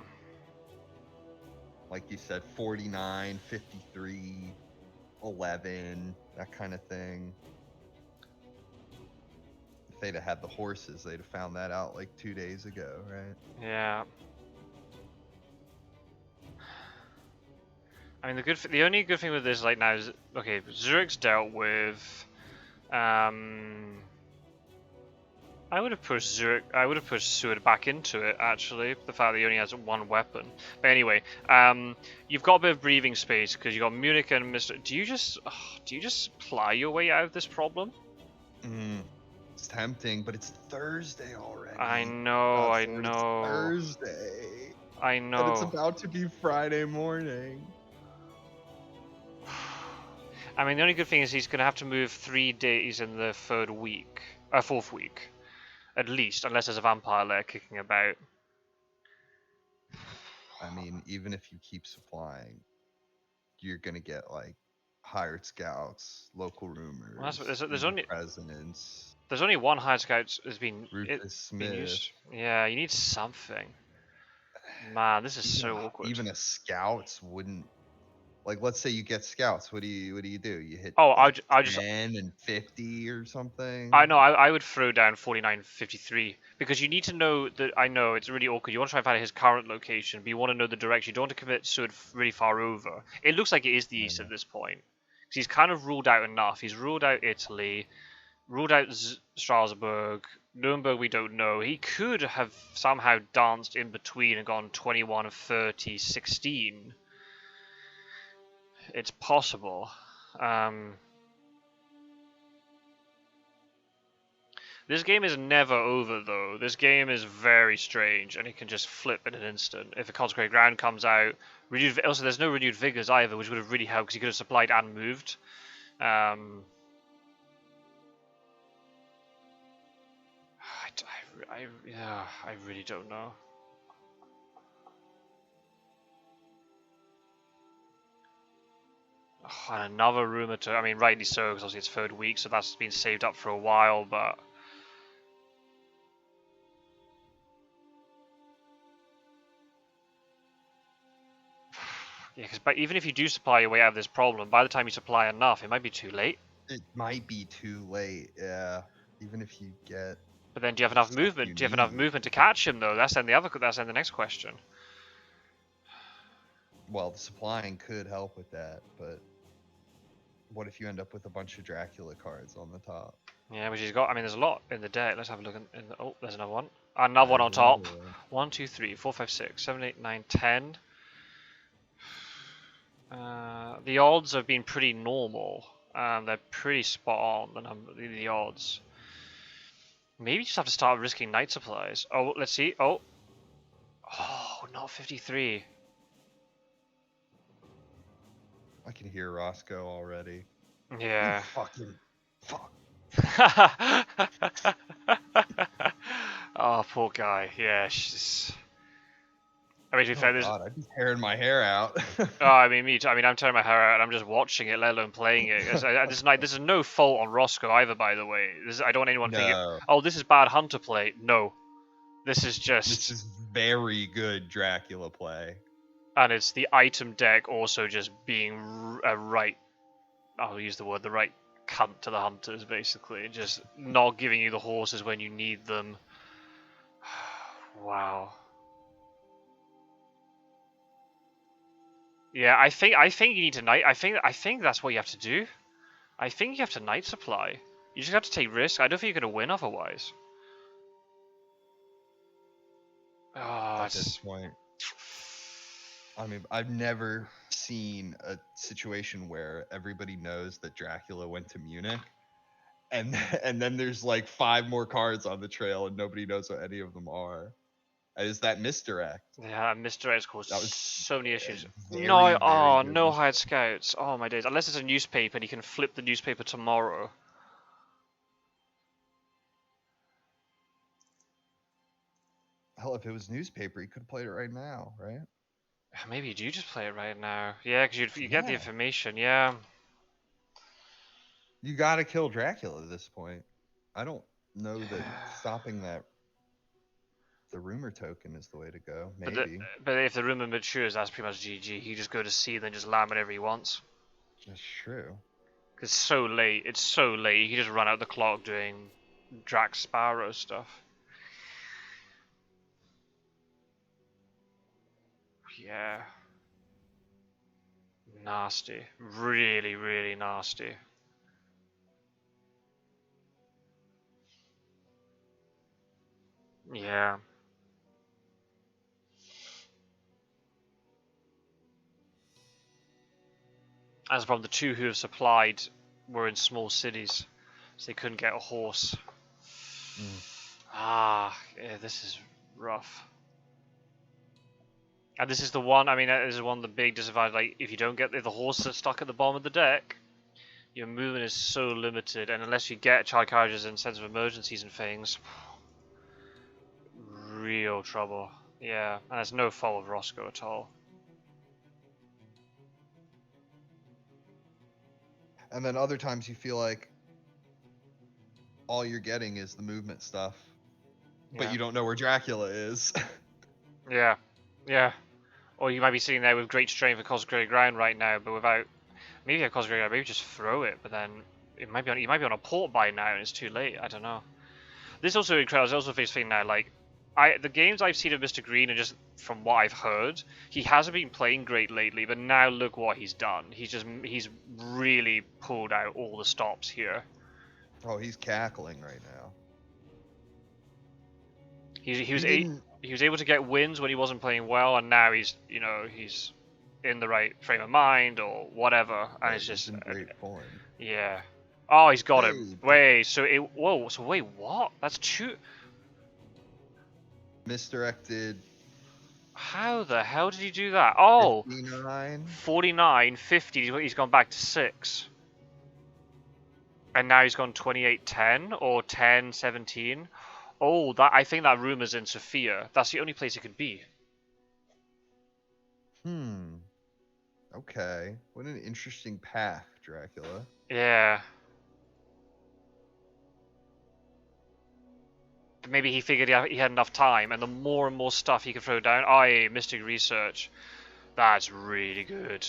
Speaker 1: Like you said, 49, 53, 11, that kind of thing. If they'd have had the horses, they'd have found that out like 2 days ago, right?
Speaker 2: Yeah. I mean, the only good thing with this like now is, okay, Zurich's dealt with. I would have pushed Seward back into it, actually, the fact that he only has one weapon. But anyway, you've got a bit of breathing space because you've got Munich and Mr. Do you just ply your way out of this problem?
Speaker 1: It's tempting, but it's Thursday already.
Speaker 2: I know.
Speaker 1: It's Thursday.
Speaker 2: I know.
Speaker 1: And it's about to be Friday morning.
Speaker 2: I mean, the only good thing is he's going to have to move 3 days in the fourth week. At least, unless there's a vampire lair kicking about.
Speaker 1: I mean, even if you keep supplying, you're gonna get like hired scouts, local rumors.
Speaker 2: Well, there's only
Speaker 1: presidents.
Speaker 2: There's only one hired scout has been
Speaker 1: Smith.
Speaker 2: used. Yeah, you need something. Man, this is so awkward.
Speaker 1: Even a scouts wouldn't. Like, let's say you get scouts. What do you do? You hit
Speaker 2: I
Speaker 1: 10 and 50 or something?
Speaker 2: I know, I would throw down 49, 53. Because you need to know that, I know, it's really awkward. You want to try and find his current location, but you want to know the direction. You don't want to commit Seward really far over. It looks like it is the east at this point. Because he's kind of ruled out enough. He's ruled out Italy, ruled out Strasbourg, Nuremberg we don't know. He could have somehow danced in between and gone 21, 30, 16. It's possible. This game is never over, though. This game is very strange, and it can just flip in an instant. If a consecrated ground comes out, also there's no renewed vigors either, which would have really helped because he could have supplied and moved. I really don't know. Oh, and another rumor to. I mean, rightly so, because obviously it's third week, so that's been saved up for a while. But yeah, but even if you do supply your way out of this problem, by the time you supply enough, it might be too late.
Speaker 1: It might be too late. Yeah. Even if you get
Speaker 2: But then, do you have
Speaker 1: the
Speaker 2: enough
Speaker 1: stuff
Speaker 2: movement?
Speaker 1: you
Speaker 2: Do you have enough
Speaker 1: need.
Speaker 2: movement to catch him, though? That's then the other. That's then the next question.
Speaker 1: Well, the supplying could help with that, but what if you end up with a bunch of Dracula cards on the top?
Speaker 2: Yeah, which he's got. I mean, there's a lot in the deck. Let's have a look. Oh, there's another one. Another one
Speaker 1: There's
Speaker 2: on top.
Speaker 1: another one.
Speaker 2: 1, 2, 3, 4, 5, 6, 7, 8, 9, 10. The odds have been pretty normal. They're pretty spot on, the odds. Maybe you just have to start risking night supplies. Oh, let's see. Oh, not 53.
Speaker 1: I can hear Roscoe already.
Speaker 2: Yeah.
Speaker 1: You fucking fuck.
Speaker 2: Oh, poor guy. Yeah, she's. I mean, to be fair,
Speaker 1: Oh god, I'd be tearing my hair out.
Speaker 2: Oh, I mean, me too. I mean, I'm tearing my hair out and I'm just watching it, let alone playing it. This is no fault on Roscoe either, by the way. I don't want anyone thinking,
Speaker 1: No,
Speaker 2: oh, this is bad Hunter play. No. This is just.
Speaker 1: this is very good Dracula play.
Speaker 2: And it's the item deck also just being a right. I'll use the word, the right cunt to the hunters, basically. Just not giving you the horses when you need them. Wow. Yeah, I think you need to night. I think that's what you have to do. I think you have to night supply. You just have to take risks. I don't think you're going to win otherwise. Oh,
Speaker 1: At this point, I mean, I've never seen a situation where everybody knows that Dracula went to Munich, and and then there's like 5 more cards on the trail, and nobody knows what any of them are. Is that misdirect?
Speaker 2: yeah, Mr. X caused
Speaker 1: That was
Speaker 2: so many issues.
Speaker 1: very,
Speaker 2: No,
Speaker 1: very
Speaker 2: oh,
Speaker 1: good
Speaker 2: no hired
Speaker 1: misdirect.
Speaker 2: scouts. Oh my days. Unless it's a newspaper and you can flip the newspaper tomorrow.
Speaker 1: Hell, if it was newspaper, he could have played it right now, right?
Speaker 2: Maybe you do just play it right now. Yeah, because you get the
Speaker 1: Yeah.
Speaker 2: information. Yeah.
Speaker 1: You gotta kill Dracula at this point. I don't know that stopping that the rumor token is the way to go.
Speaker 2: But
Speaker 1: Maybe.
Speaker 2: but if the rumor matures, that's pretty much GG. He just go to sea, then just land whenever he wants.
Speaker 1: That's true.
Speaker 2: Cause it's so late. It's so late. He just run out the clock doing Drax Sparrow stuff. Yeah. Nasty. Really, really nasty. Yeah. As a problem, the two who have supplied were in small cities, so they couldn't get a horse. Ah, yeah, this is rough. And this is the one, I mean, this is one of the big disadvantages, like, if the horses are stuck at the bottom of the deck, your movement is so limited, and unless you get child carriages and sense of emergencies and things, real trouble. Yeah, and there's no fault of Roscoe at all.
Speaker 1: And then other times you feel like all you're getting is the movement stuff, but
Speaker 2: Yeah.
Speaker 1: you don't know where Dracula is.
Speaker 2: Yeah, yeah. Or you might be sitting there with great strength and consecrated ground right now, but without. Maybe you have consecrated ground, maybe just throw it, but then you might be on a port by now and it's too late. I don't know. This also incredible. I also face thing now, like the games I've seen of Mistergreen and just from what I've heard, he hasn't been playing great lately, but now look what he's done. He's really pulled out all the stops here.
Speaker 1: Oh, he's cackling right now.
Speaker 2: He was able to get wins when he wasn't playing well, and now he's in the right frame of mind or whatever, and
Speaker 1: Yeah,
Speaker 2: it's
Speaker 1: he's
Speaker 2: just
Speaker 1: in great form.
Speaker 2: yeah. Oh, he's got him.
Speaker 1: Hey.
Speaker 2: Wait, so wait, what? That's two.
Speaker 1: Misdirected.
Speaker 2: How the hell did he do that? Oh,
Speaker 1: 59.
Speaker 2: 49, 50, he's gone back to 6. And now he's gone 28, 10 or 10, 17. Oh, I think that rumor's in Sophia. That's the only place it could be.
Speaker 1: Okay. What an interesting path, Dracula.
Speaker 2: Yeah. Maybe he figured he had enough time, and the more and more stuff he could throw down. Mystic Research. That's really good.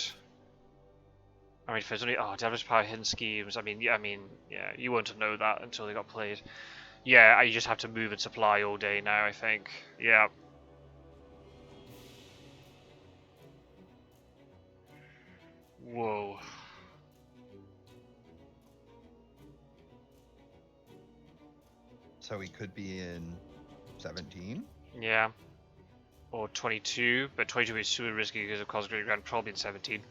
Speaker 2: I mean, if there's only Devil's Power hidden schemes. Yeah, you wouldn't know that until they got played. Yeah, you just have to move and supply all day now, I think. Yeah. Whoa.
Speaker 1: So he could be in 17?
Speaker 2: Yeah. Or 22, but 22 is super risky because of Cosgrave Grand, probably in 17.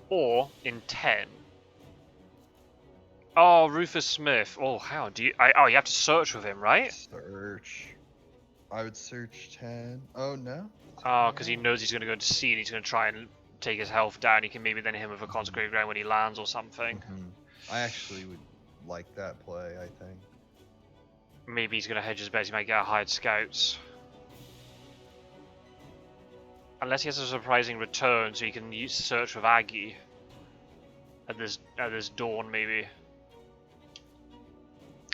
Speaker 2: Or in 10. Oh, Rufus Smith. Oh, how do you... you have to search with him, right?
Speaker 1: Search. I would search 10. Oh, no?
Speaker 2: Oh, because he knows he's going to go to sea and he's going to try and take his health down. He can maybe then hit him with a Consecrated Ground when he lands or something.
Speaker 1: I actually would like that play, I think.
Speaker 2: Maybe he's going to hedge his bets. He might get hired scouts. Unless he has a surprising return, so he can use search with Aggie at this dawn, maybe.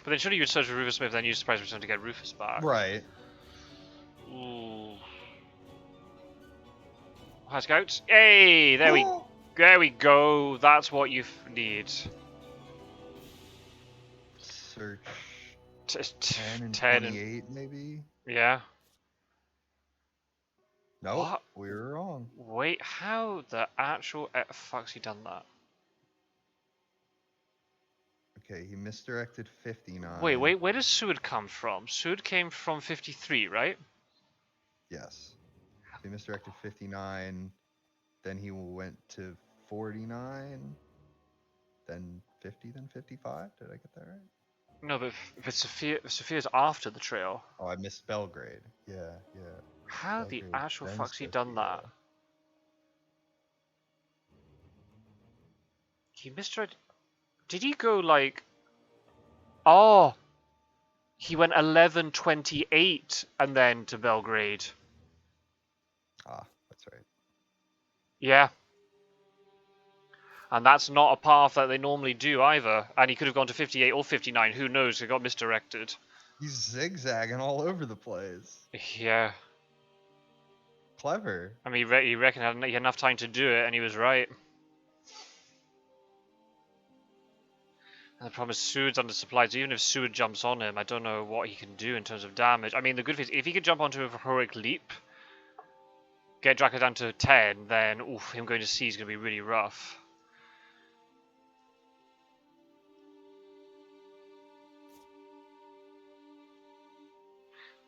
Speaker 2: But then surely you would search with Rufus Smith, then use surprise return to get Rufus back.
Speaker 1: Right.
Speaker 2: Ooh. High scouts. Hey, there we go. That's what you need.
Speaker 1: Search
Speaker 2: 10
Speaker 1: and 28, maybe?
Speaker 2: Yeah.
Speaker 1: Nope,
Speaker 2: What?
Speaker 1: we were wrong.
Speaker 2: Wait, how the actual fuck's he done that?
Speaker 1: Okay, he misdirected 59.
Speaker 2: Wait, where does Seward come from? Seward came from 53, right?
Speaker 1: Yes. So he misdirected 59, then he went to 49, then 50, then 55. Did I get that right?
Speaker 2: No, but Sophia's after the trail.
Speaker 1: Oh, I missed Belgrade. Yeah.
Speaker 2: How
Speaker 1: Belgrade,
Speaker 2: the actual
Speaker 1: then
Speaker 2: fuck's he done that?
Speaker 1: Sophia.
Speaker 2: He misread. Did he go like? Oh, he went 11:28 and then to Belgrade.
Speaker 1: Ah, that's right.
Speaker 2: Yeah. And that's not a path that they normally do either. And he could have gone to 58 or 59. Who knows? He got misdirected.
Speaker 1: He's zigzagging all over the place.
Speaker 2: Yeah.
Speaker 1: Clever.
Speaker 2: I mean, he reckoned he had enough time to do it, and he was right. And the problem is Seward's undersupplied, so even if Seward jumps on him, I don't know what he can do in terms of damage. I mean, the good thing is, if he could jump onto a heroic leap, get Draco down to 10, then him going to sea is going to be really rough.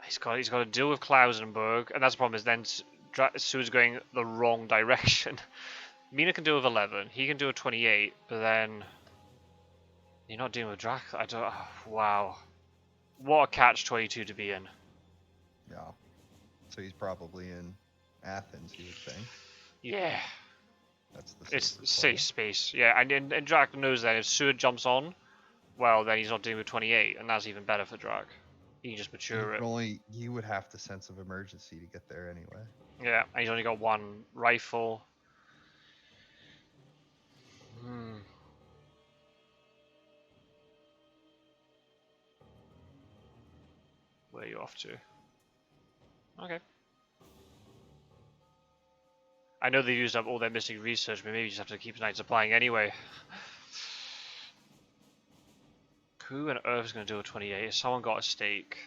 Speaker 2: He's got to deal with Klausenberg, and that's the problem is then Seward's going the wrong direction. Mina can deal with 11, he can do a 28, but then you're not dealing with Drac. I don't. Wow, what a catch-22 to be in.
Speaker 1: Yeah. So he's probably in Athens, you would think.
Speaker 2: Yeah.
Speaker 1: That's the
Speaker 2: It's safe space. Yeah, and Drac knows that if Seward jumps on, well, then he's not dealing with 28, and that's even better for Drac. He can just mature it.
Speaker 1: You would have the sense of emergency to get there anyway.
Speaker 2: Yeah, and he's only got one rifle. Where are you off to? Okay. I know they used up all their Mystic Research, but maybe you just have to keep night supplying anyway. Who on earth is going to do a 28? Someone got a stake.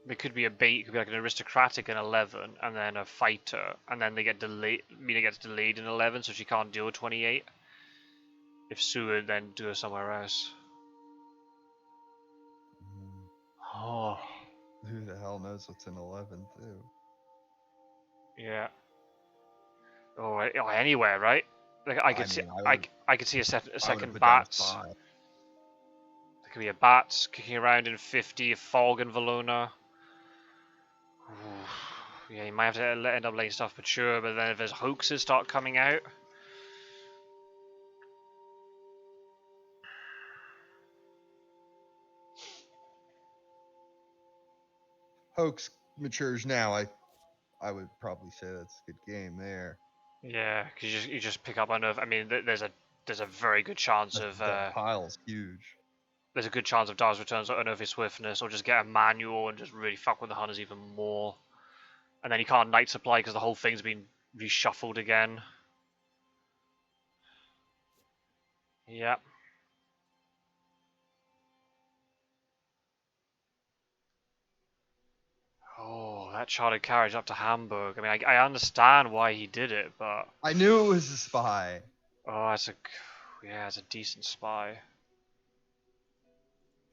Speaker 2: There could be a bait, it could be like an aristocratic in 11, and then a fighter, and then they get delayed. Mina gets delayed in 11, so she can't do a 28. If Seward then do it somewhere else. Oh.
Speaker 1: Who the hell knows what's in 11 too?
Speaker 2: Yeah. Oh, anywhere, right? Like I could see a second bats. There could be a bats kicking around in 50, a fog in Valona. Yeah, you might have to end up letting stuff mature, but then if there's hoaxes start coming out.
Speaker 1: Hoax matures now, I would probably say that's a good game there.
Speaker 2: Yeah, because you just pick up enough. I mean, there's a very good chance
Speaker 1: That pile's huge.
Speaker 2: there's a good chance of Dar's returns or unearthly swiftness, or just get a manual and just really fuck with the hunters even more. And then you can't night supply because the whole thing's been reshuffled again. Yep. Oh, that chartered carriage up to Hamburg. I mean, I understand why he did it, but
Speaker 1: I knew it was a spy.
Speaker 2: oh, it's a decent spy.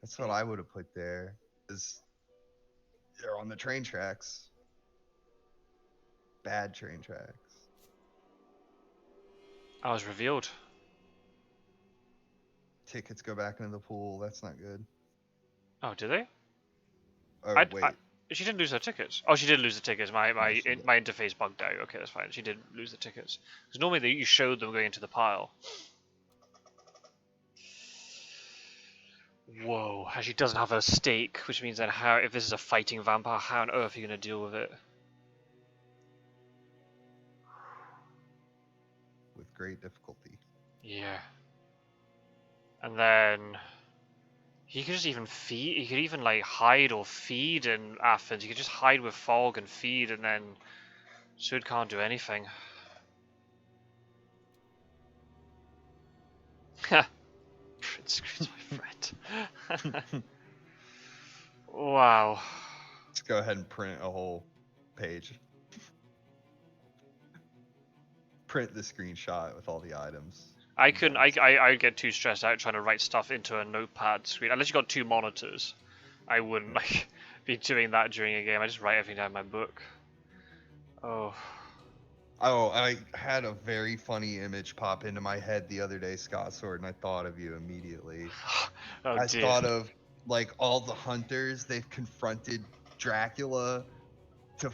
Speaker 1: That's what I would have put there. Is they're on the train tracks. Bad train tracks.
Speaker 2: I was revealed.
Speaker 1: Tickets go back into the pool. That's not good.
Speaker 2: Oh, did they?
Speaker 1: Oh, wait.
Speaker 2: She didn't lose her tickets. Oh, she did lose the tickets. My
Speaker 1: did.
Speaker 2: interface bugged out. Okay, that's fine. She did lose the tickets. Because normally you showed them going into the pile. Whoa, and she doesn't have a stake, which means then how, if this is a fighting vampire, how on earth are you going to deal with it?
Speaker 1: With great difficulty.
Speaker 2: Yeah. And then he could just even feed. He could even like hide or feed in Athens. He could just hide with fog and feed, and then Sud can't do anything. Prince Green's my friend. Wow.
Speaker 1: Let's go ahead and print a whole page. Print the screenshot with all the items.
Speaker 2: I couldn't. I'd get too stressed out trying to write stuff into a notepad screen. Unless you got 2 monitors, I wouldn't like be doing that during a game. I just write everything down in my book. Oh.
Speaker 1: Oh, I had a very funny image pop into my head the other day, Scot-sword, and I thought of you immediately.
Speaker 2: Oh,
Speaker 1: I
Speaker 2: dear.
Speaker 1: thought of like all the hunters they've confronted Dracula to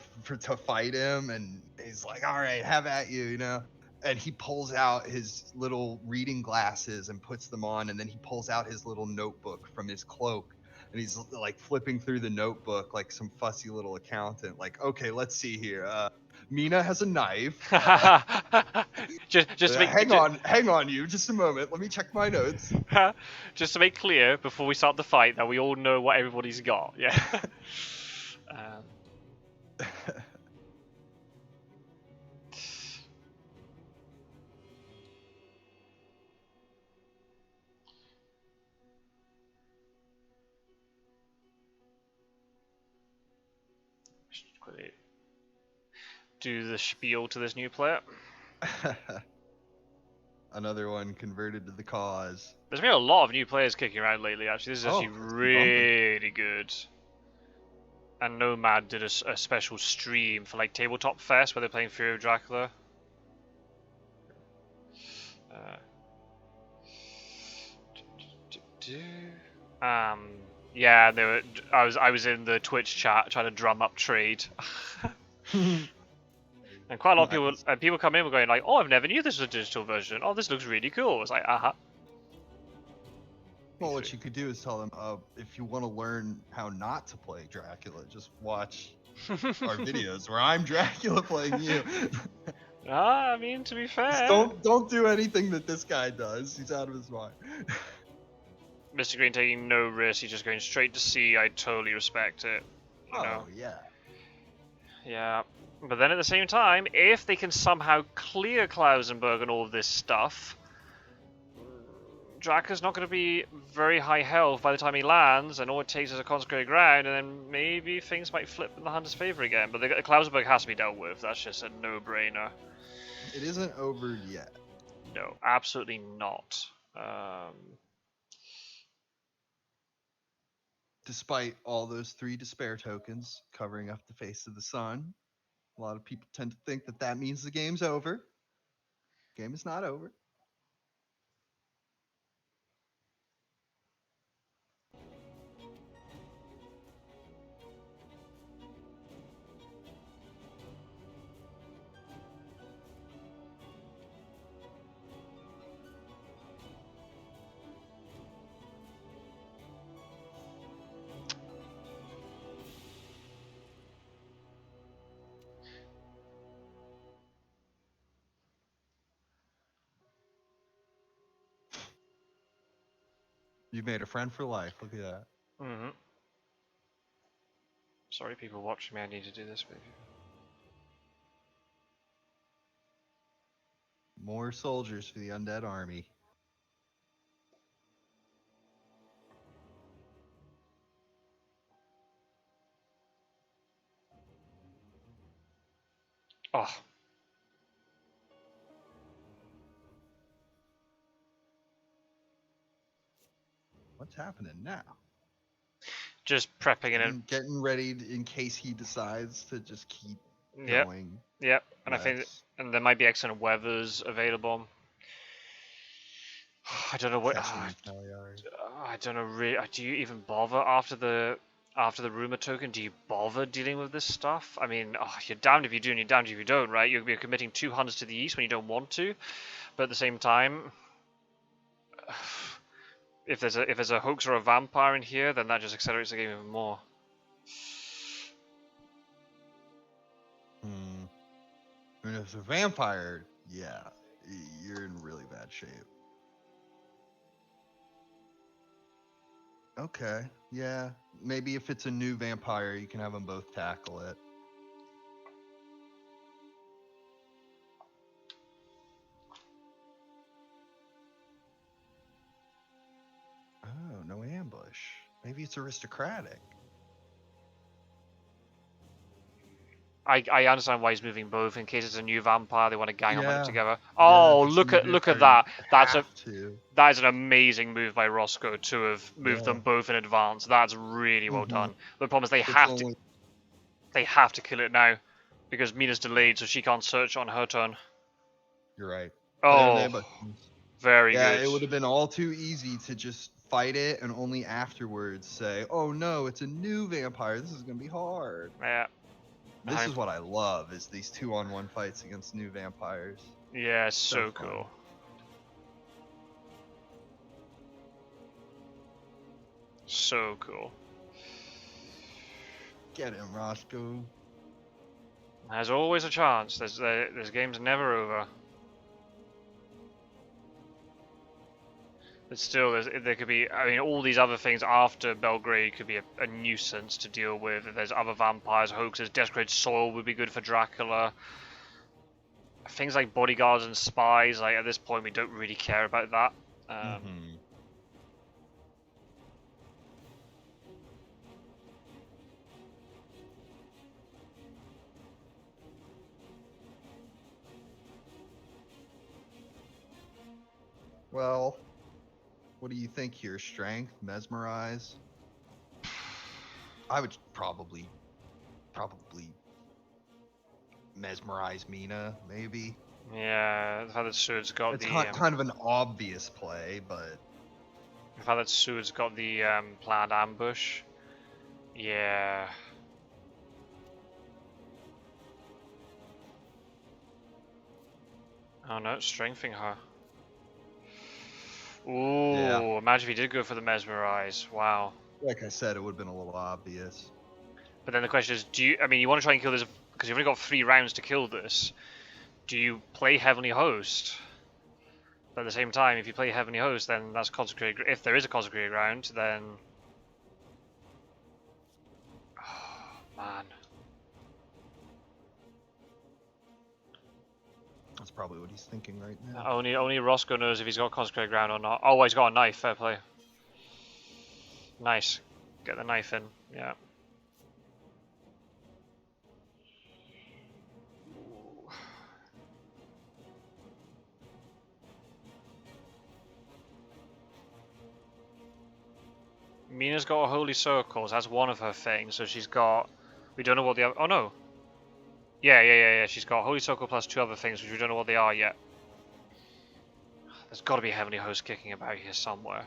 Speaker 1: fight him, and he's like, "All right, have at you," you know. And he pulls out his little reading glasses and puts them on, and then he pulls out his little notebook from his cloak, and he's like flipping through the notebook like some fussy little accountant. Like, okay, let's see here. Mina has a knife.
Speaker 2: just
Speaker 1: Hang on, you. Just a moment. Let me check my notes.
Speaker 2: just to make clear before we start the fight that we all know what everybody's got. Yeah. Quickly do the spiel to this new player.
Speaker 1: Another one converted to the cause.
Speaker 2: There's been a lot of new players kicking around lately, actually. This is actually really good. And Nomad did a special stream for like Tabletop Fest where they're playing Fury of Dracula. Yeah, they were. I was in the Twitch chat trying to drum up trade. And quite a lot of people come in and going like, "Oh, I've never knew this was a digital version. Oh, this looks really cool." It's like, aha.
Speaker 1: Well, what you could do is tell them, if you want to learn how not to play Dracula, just watch our videos where I'm Dracula playing you.
Speaker 2: I mean, to be fair,
Speaker 1: don't do anything that this guy does. He's out of his mind.
Speaker 2: Mistergreen taking no risk. He's just going straight to C. I totally respect it. You know?
Speaker 1: Yeah.
Speaker 2: Yeah. But then at the same time, if they can somehow clear Klausenberg and all of this stuff, Draka's not going to be very high health by the time he lands, and all it takes is a consecrated ground, and then maybe things might flip in the Hunter's favor again. But the Klausenberg has to be dealt with. That's just a no-brainer.
Speaker 1: It isn't over yet.
Speaker 2: No, absolutely not.
Speaker 1: Despite all those 3 despair tokens covering up the face of the sun, a lot of people tend to think that that means the game's over. Game is not over. You made a friend for life. Look at that.
Speaker 2: Mm-hmm. Sorry, people watching me. I need to do this, baby.
Speaker 1: More soldiers for the undead army.
Speaker 2: Oh,
Speaker 1: What's happening now?
Speaker 2: just prepping it in.
Speaker 1: Getting ready in case he decides to just keep
Speaker 2: Yep.
Speaker 1: going.
Speaker 2: Yep. And I
Speaker 1: West.
Speaker 2: think, and there might be excellent weathers available. I don't know what. I don't know. Really, do you even bother after the rumor token? Do you bother dealing with this stuff? I mean, you're damned if you do and you're damned if you don't, right? You're committing 200s to the east when you don't want to, but at the same time, if there's a hoax or a vampire in here, then that just accelerates the game even more.
Speaker 1: I mean, if it's a vampire, yeah, you're in really bad shape. Okay, yeah. Maybe if it's a new vampire, you can have them both tackle it. Oh, no ambush. Maybe it's aristocratic.
Speaker 2: I understand why he's moving both in case it's a new vampire. They want to gang on them
Speaker 1: Yeah.
Speaker 2: together.
Speaker 1: Yeah,
Speaker 2: Oh,
Speaker 1: if it's
Speaker 2: look
Speaker 1: new
Speaker 2: at
Speaker 1: vampire,
Speaker 2: that.
Speaker 1: you
Speaker 2: That is an amazing move by Roscoe to have moved them both in advance. That's really well done. The problem is they have to kill it now because Mina's delayed, so she can't search on her turn.
Speaker 1: You're right.
Speaker 2: Oh, very good.
Speaker 1: Yeah, it would have been all too easy to just fight it and only afterwards say, "Oh no, it's a new vampire. This is gonna be hard."
Speaker 2: Yeah.
Speaker 1: This is what I love: is these 2-on-1 fights against new vampires.
Speaker 2: Yeah, so cool. So cool.
Speaker 1: Get him, Roscoe.
Speaker 2: There's always a chance. This game's never over. But still, there could be. I mean, all these other things after Belgrade could be a nuisance to deal with. If there's other vampires, hoaxes, desecrated soil would be good for Dracula. Things like bodyguards and spies. Like at this point, we don't really care about that.
Speaker 1: Well, what do you think here? Strength, mesmerize? I would probably mesmerize Mina, maybe.
Speaker 2: Yeah, the fact that Seward's got
Speaker 1: it's kind of an obvious play, but
Speaker 2: the fact that Seward's got the planned ambush. Yeah. Oh no, strengthening her. Ooh, yeah. Imagine if he did go for the mesmerize. Wow.
Speaker 1: Like I said, it would have been a little obvious.
Speaker 2: But then the question is, you want to try and kill this, because you've only got 3 rounds to kill this. Do you play Heavenly Host? But at the same time, if you play Heavenly Host, then that's consecrated. If there is a consecrated ground, then... Oh, man.
Speaker 1: That's probably what he's thinking right now.
Speaker 2: Only Roscoe knows if he's got consecrated ground or not. Oh, he's got a knife. Fair play. Nice. Get the knife in. Yeah. Mina's got a holy circles. That's one of her things. So she's got. We don't know what the other. Oh no. Yeah. She's got holy circle plus 2 other things, which we don't know what they are yet. There's got to be a heavenly host kicking about here somewhere.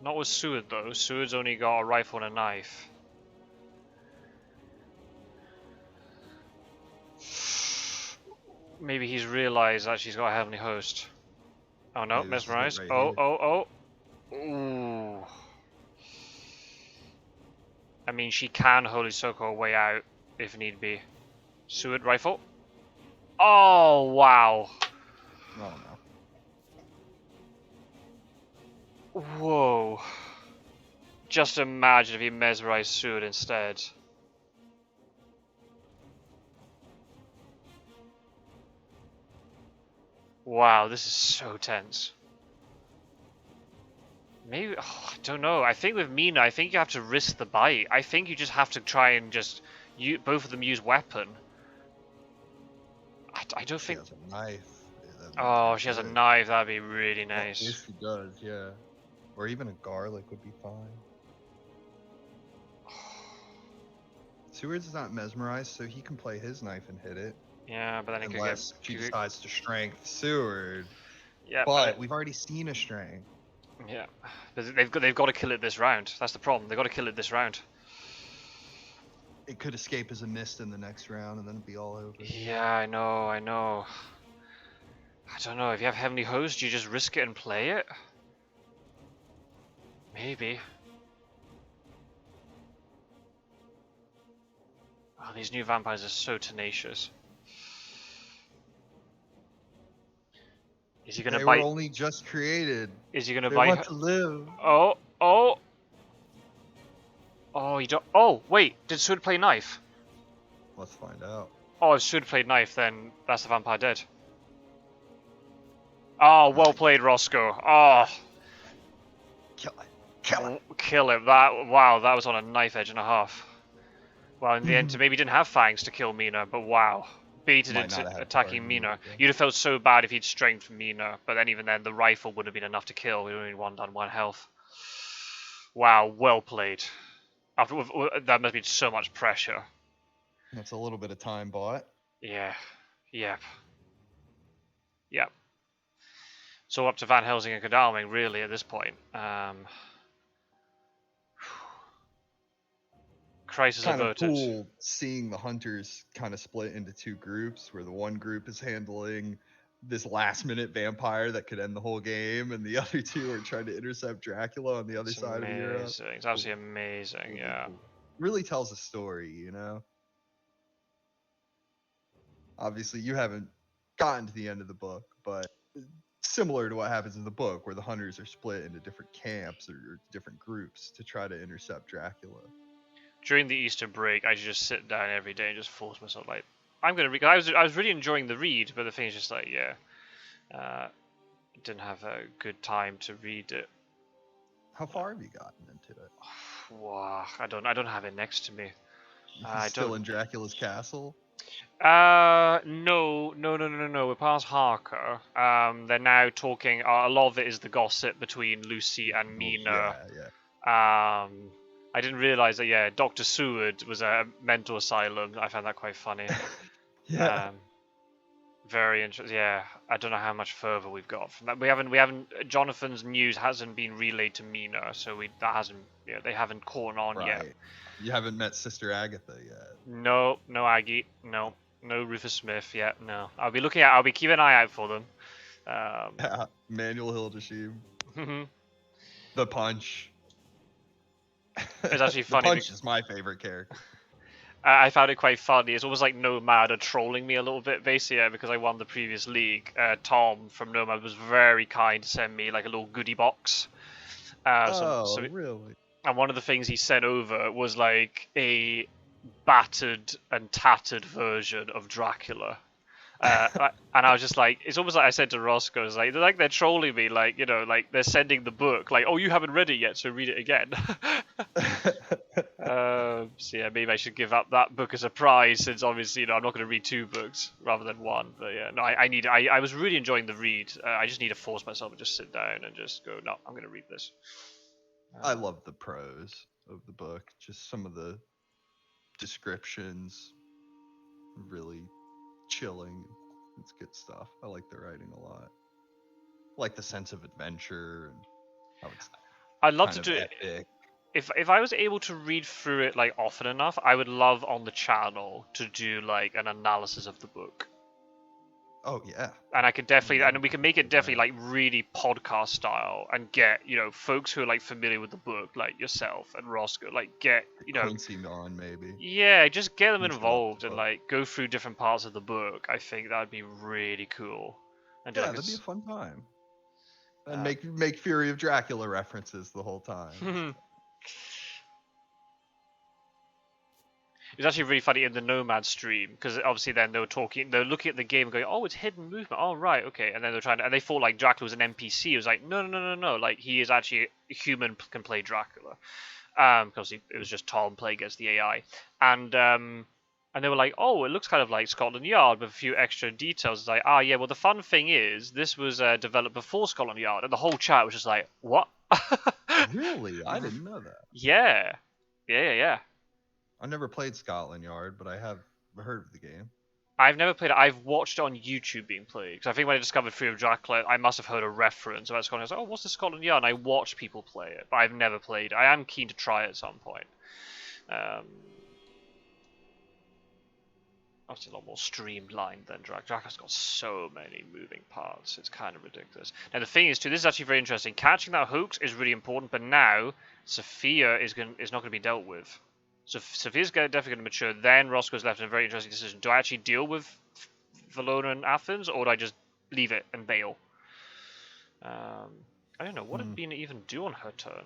Speaker 2: Not with Seward though. Seward's only got a rifle and a knife. Maybe he's realized that she's got a heavenly host. Oh no, mesmerize. Right oh. Ooh. I mean, she can holy circle her way out if need be. Seward rifle. Oh wow.
Speaker 1: Oh
Speaker 2: Whoa. Just imagine if he mesmerized Seward instead. Wow, this is so tense. Maybe, oh, I don't know. I think with Mina, I think you have to risk the bite. I think you just have to try and just, both of them use weapon. I don't
Speaker 1: She
Speaker 2: think...
Speaker 1: has a knife. Yeah, that'd be
Speaker 2: Oh,
Speaker 1: pretty
Speaker 2: she has a
Speaker 1: good.
Speaker 2: knife. That'd be really
Speaker 1: Well,
Speaker 2: nice.
Speaker 1: if she does, yeah. Or even a garlic would be fine. Seward's not mesmerized, so he can play his knife and hit it.
Speaker 2: Yeah, but then it could get...
Speaker 1: Unless she decides to strength Seward.
Speaker 2: Yeah,
Speaker 1: But we've already seen a strength.
Speaker 2: yeah. But they've got to kill it this round. That's the problem. They've got to kill it this round.
Speaker 1: It could escape as a mist in the next round, and then it'd be all over.
Speaker 2: Yeah, I know. I don't know. If you have Heavenly Host, do you just risk it and play it? Maybe. Oh, these new vampires are so tenacious. Is he gonna
Speaker 1: They
Speaker 2: bite?
Speaker 1: were only just created.
Speaker 2: Is he gonna
Speaker 1: They
Speaker 2: bite?
Speaker 1: want to live.
Speaker 2: Oh, oh, oh! You don't. Oh, wait. Did Sud play knife?
Speaker 1: Let's find out.
Speaker 2: Oh, if Sud played knife, then that's the vampire dead. Oh, well played, Roscoe. Oh,
Speaker 1: Kill it. Kill it.
Speaker 2: kill him. Wow, that was on a knife edge and a half. Well, in the end, maybe he didn't have fangs to kill Mina, but wow. Baited
Speaker 1: Might
Speaker 2: into
Speaker 1: not have had
Speaker 2: attacking
Speaker 1: fangs,
Speaker 2: Mina.
Speaker 1: yeah.
Speaker 2: You'd have felt so bad if he'd strengthened Mina, but then even then, the rifle would have been enough to kill. We only one down, one health. Wow, well played. After that must have been so much pressure.
Speaker 1: That's a little bit of time bought.
Speaker 2: Yeah. Yep. Yep. So up to Van Helsing and Godalming, really, at this point. Crisis
Speaker 1: Kind of
Speaker 2: averted.
Speaker 1: cool seeing the hunters kind of split into two groups, where the one group is handling this last minute vampire that could end the whole game, and the other two are trying to intercept Dracula on the other
Speaker 2: It's
Speaker 1: side of Europe.
Speaker 2: amazing. It's absolutely amazing,
Speaker 1: Really
Speaker 2: yeah.
Speaker 1: cool. Really tells a story, you know? Obviously, you haven't gotten to the end of the book, but similar to what happens in the book, where the hunters are split into different camps or different groups to try to intercept Dracula.
Speaker 2: During the Easter break, I should just sit down every day and just force myself, like, I'm gonna read. I was really enjoying the read, but the thing is just like, yeah, didn't have a good time to read it.
Speaker 1: How far have you gotten into it?
Speaker 2: Wow, I don't have it next to me.
Speaker 1: He's still in Dracula's castle?
Speaker 2: No. We're past Harker. They're now talking. A lot of it is the gossip between Lucy and Mina.
Speaker 1: Yeah.
Speaker 2: I didn't realize that. Yeah, Dr. Seward was a mental asylum. I found that quite funny.
Speaker 1: Yeah.
Speaker 2: Very interesting. Yeah, I don't know how much further we've got from that. We haven't. Jonathan's news hasn't been relayed to Mina, so that hasn't. Yeah, they haven't caught on yet.
Speaker 1: You haven't met Sister Agatha yet.
Speaker 2: No Aggie. No Rufus Smith yet. No. I'll be keeping an eye out for them.
Speaker 1: Yeah, Manuel Hildesheim. The Punch.
Speaker 2: It's actually funny.
Speaker 1: The Punch is my favorite character.
Speaker 2: I found it quite funny. It's almost like Nomad are trolling me a little bit, basically, because I won the previous league. Tom from Nomad was very kind to send me like a little goodie box.
Speaker 1: Really?
Speaker 2: And one of the things he sent over was like a battered and tattered version of Dracula. And I was just like, it's almost like I said to Roscoe, it's like they're trolling me, like, you know, like they're sending the book, like, oh, you haven't read it yet, so read it again. So yeah, maybe I should give up that book as a prize, since obviously, you know, I'm not going to read two books rather than one. But yeah, no, I was really enjoying the read. I just need to force myself to just sit down and just go, no, I'm going to read this.
Speaker 1: I love the prose of the book. Just some of the descriptions, really chilling. It's good stuff. I like the writing a lot. I like the sense of adventure and how it's
Speaker 2: I'd love to do
Speaker 1: it. Epic.
Speaker 2: If I was able to read through it like often enough, I would love on the channel to do like an analysis of the book.
Speaker 1: Oh yeah.
Speaker 2: And I could definitely, and we can make it definitely like really podcast style, and get, you know, folks who are like familiar with the book, like yourself and Roscoe, like get, you know,
Speaker 1: Quincy on maybe.
Speaker 2: Yeah, just get them involved and like go through different parts of the book. I think that'd be really cool. And
Speaker 1: yeah, that'd be a fun time. And make Fury of Dracula references the whole time.
Speaker 2: It was actually really funny in the Nomad stream because obviously then they were looking at the game and going, "Oh, it's hidden movement. Oh, right, okay." And then and they thought like Dracula was an NPC. It was like, no, like he is actually a human can play Dracula, because it was just Tom playing against the AI, and they were like, "Oh, it looks kind of like Scotland Yard with a few extra details." It's like, ah, yeah. Well, the fun thing is this was developed before Scotland Yard, and the whole chat was just like, "What?"
Speaker 1: Really? I didn't know that.
Speaker 2: Yeah.
Speaker 1: I never played Scotland Yard, but I have heard of the game.
Speaker 2: I've never played it. I've watched it on YouTube being played. Because I think when I discovered Fury of Dracula, I must have heard a reference about Scotland. I was like, oh, what's the Scotland Yard? And I watched people play it, but I've never played it. I am keen to try it at some point. Obviously a lot more streamlined than Dracula's got so many moving parts. It's kind of ridiculous. Now the thing is, too, this is actually very interesting. Catching that hoax is really important, but now Sophia is not going to be dealt with. So Sophia's definitely going to mature. Then Roscoe's left in a very interesting decision. Do I actually deal with Valona and Athens, or do I just leave it and bail? I don't know. What did Bina even do on her turn?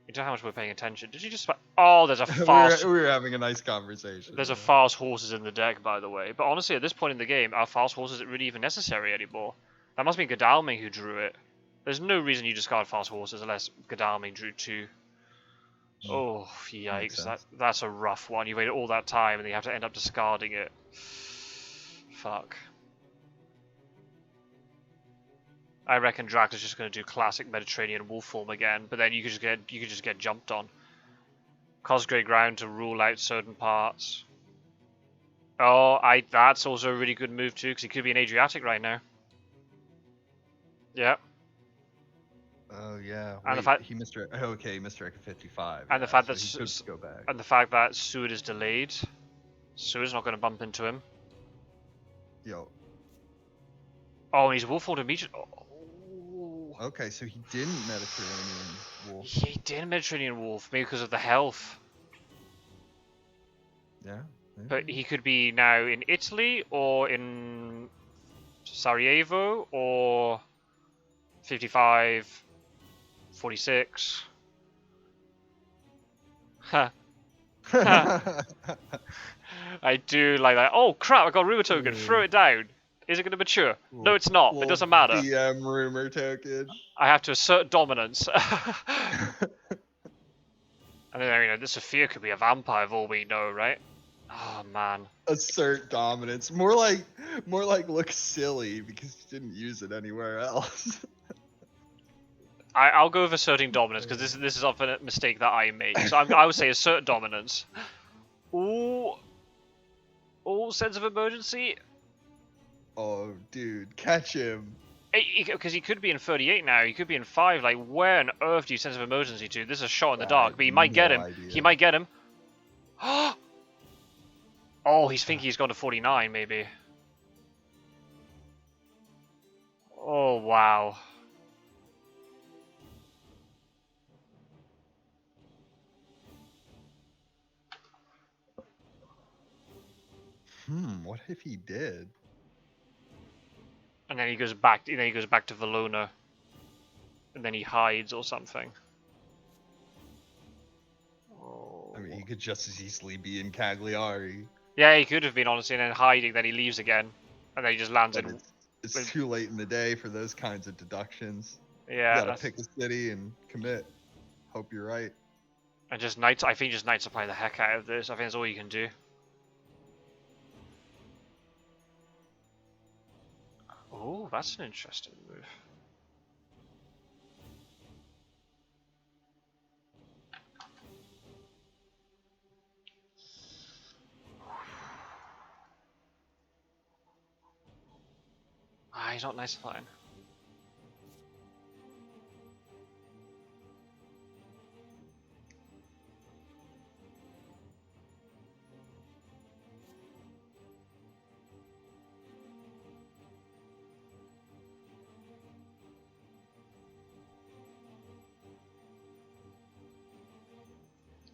Speaker 2: You don't know how much we're paying attention. Did she just... Oh, there's a fast...
Speaker 1: we were having a nice conversation.
Speaker 2: There's a fast horses in the deck, by the way. But honestly, at this point in the game, are fast horses really even necessary anymore? That must be Godalming who drew it. There's no reason you discard fast horses unless Godalming drew 2. Oh, yikes. That's a rough one. You waited all that time and then you have to end up discarding it. Fuck. I reckon Dracula's just going to do classic Mediterranean wolf form again, but then you could just get jumped on. Cosgrave Ground to rule out certain parts. Oh, that's also a really good move too, because he could be an Adriatic right now. Yeah.
Speaker 1: Oh yeah.
Speaker 2: And
Speaker 1: wait,
Speaker 2: the fact
Speaker 1: he Mr. 55.
Speaker 2: And
Speaker 1: yeah,
Speaker 2: the fact
Speaker 1: so
Speaker 2: that
Speaker 1: he could go back.
Speaker 2: And the fact that Seward is delayed. Seward's not going to bump into him.
Speaker 1: Yo.
Speaker 2: Oh, and he's wolf formed immediately. Oh.
Speaker 1: Okay, so he didn't Mediterranean wolf.
Speaker 2: He did Mediterranean wolf, maybe because of the health.
Speaker 1: Yeah.
Speaker 2: But he could be now in Italy or in Sarajevo or 55, 46. Huh. I do like that. Oh crap, I got a rumor token. Throw it down. Is it going to mature? No, it's not. It doesn't matter.
Speaker 1: DM rumor token.
Speaker 2: I have to assert dominance. And then, this Sophia could be a vampire for all we know, right? Oh, man.
Speaker 1: Assert dominance. More like look silly because you didn't use it anywhere else.
Speaker 2: I'll go with asserting dominance because this is often a mistake that I make. So I would say assert dominance. Ooh. Oh, sense of emergency.
Speaker 1: Oh, dude, catch him.
Speaker 2: Because he could be in 38 now. He could be in 5. Like, where on earth do you sense of emergency to? This is a shot in the dark, but he might get him.
Speaker 1: Idea.
Speaker 2: He might get him. Oh, he's thinking he's gone to 49, maybe. Oh, wow.
Speaker 1: What if he did?
Speaker 2: And then he goes back. And then he goes back to Valona, and then he hides or something. Oh.
Speaker 1: I mean, he could just as easily be in Cagliari.
Speaker 2: Yeah, he could have been honestly, and then hiding. Then he leaves again, and then he just lands in.
Speaker 1: It's too late in the day for those kinds of deductions.
Speaker 2: Yeah,
Speaker 1: you gotta pick a city and commit. Hope you're right.
Speaker 2: And just knights. I think just knights apply the heck out of this. I think that's all you can do. Oh, that's an interesting move. Ah, he's not nice flying.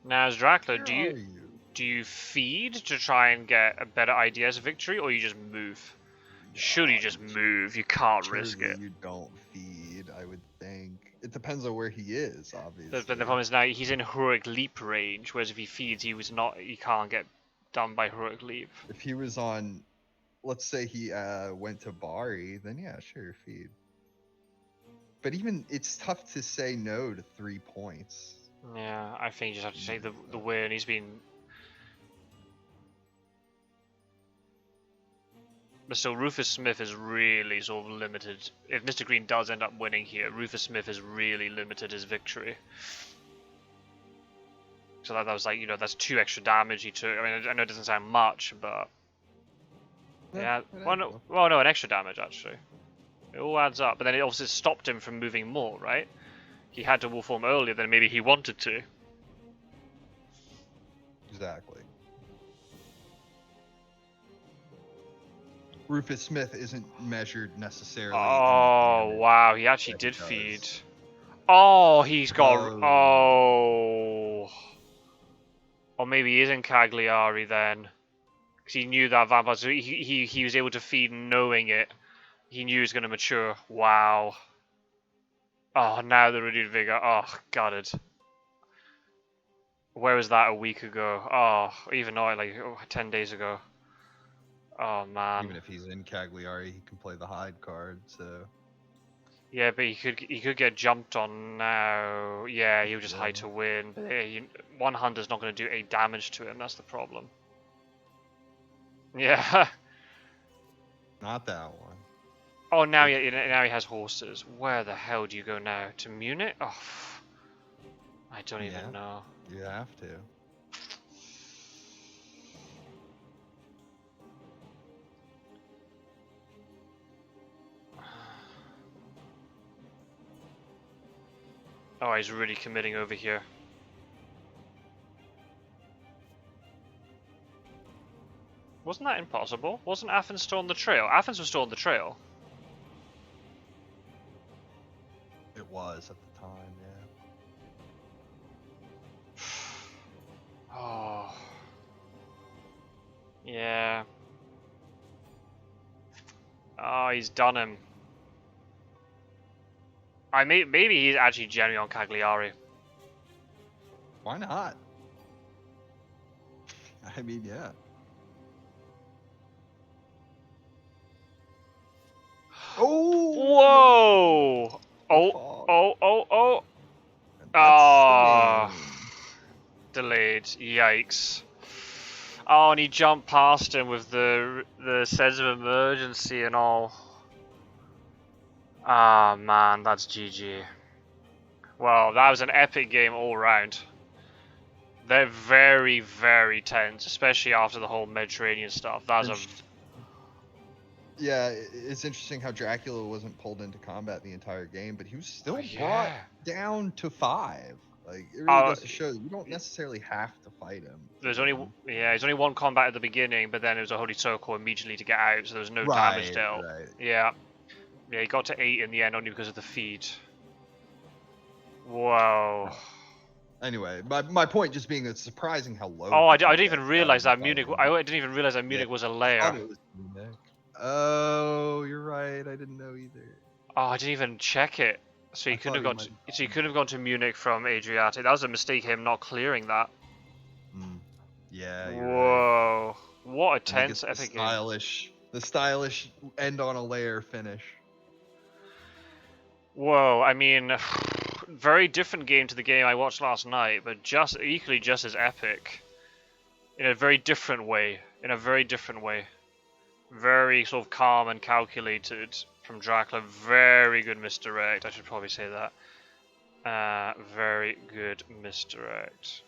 Speaker 2: Now, as Dracula, do you feed to try and get a better IDS victory, or you just move? Should you just move? You can't risk it.
Speaker 1: You don't feed. I would depends on where he is, obviously.
Speaker 2: But the problem is now he's in heroic leap range, whereas if he feeds, he can't get done by heroic leap.
Speaker 1: If he was on, let's say he went to Bari, then yeah, sure, feed. But even it's tough to say no to 3 points.
Speaker 2: Yeah, I think you just have to take the win. He's been. But still, Rufus Smith is really sort of limited. If Mistergreen does end up winning here, Rufus Smith is really limited his victory. So that was like, that's 2 extra damage he took. I mean, I know it doesn't sound much, but yeah. Well, no, an extra damage actually. It all adds up. But then it also stopped him from moving more, right? He had to wolf form earlier than maybe he wanted to.
Speaker 1: Exactly. Rufus Smith isn't measured necessarily.
Speaker 2: Oh, wow. He actually did feed. Oh, he's got... Oh. Or maybe he is in Cagliari then. Because he knew that vampire. So he was able to feed knowing it. He knew he was going to mature. Wow. Oh, now the renewed vigor. Oh, got it. Where was that a week ago? Oh, even not like 10 days ago. Oh man.
Speaker 1: Even if he's in Cagliari, he can play the hide card. So.
Speaker 2: Yeah, but he could get jumped on now. Yeah, he'll just hide to win. But one hunter's not going to do 8 damage to him. That's the problem. Yeah.
Speaker 1: Not that one.
Speaker 2: Oh, now he has horses. Where the hell do you go now? To Munich? Oh, I don't even know.
Speaker 1: You have to.
Speaker 2: Oh, he's really committing over here. Wasn't that impossible? Wasn't Athens still on the trail? Athens was still on the trail.
Speaker 1: It was at the time, yeah.
Speaker 2: Oh. Yeah. Oh, he's done him. Maybe he's actually genuinely on Cagliari.
Speaker 1: Why not? I mean, yeah.
Speaker 2: Oh! Whoa! Oh! Ah! Delayed. Yikes. Oh, and he jumped past him with the sense of emergency and all. Ah, man, that's GG. Well, that was an epic game all round. They're very, very tense, especially after the whole Mediterranean stuff. That was
Speaker 1: Yeah, it's interesting how Dracula wasn't pulled into combat the entire game, but he was still brought down to 5. Like, it really goes to show you don't necessarily have to fight him.
Speaker 2: There's only one combat at the beginning, but then it was a holy circle immediately to get out, so there was no damage dealt. Yeah, he got to 8 in the end only because of the feed. Whoa.
Speaker 1: Anyway, my point just being it's surprising how low.
Speaker 2: Oh, I didn't even realize that Munich. I didn't even realize that Munich was a layer.
Speaker 1: I thought it was Munich. Oh, you're right. I didn't know either.
Speaker 2: Oh, I didn't even check it. So he couldn't have gone. So he couldn't have gone to Munich from Adriatic. That was a mistake. Him not clearing that.
Speaker 1: Yeah.
Speaker 2: Whoa! Right. What a tense epic game.
Speaker 1: The stylish end on a layer finish.
Speaker 2: Whoa! I mean, very different game to the game I watched last night, but equally just as epic. In a very different way. Very sort of calm and calculated from Dracula. Very good misdirect. I should probably say that. Very good misdirect.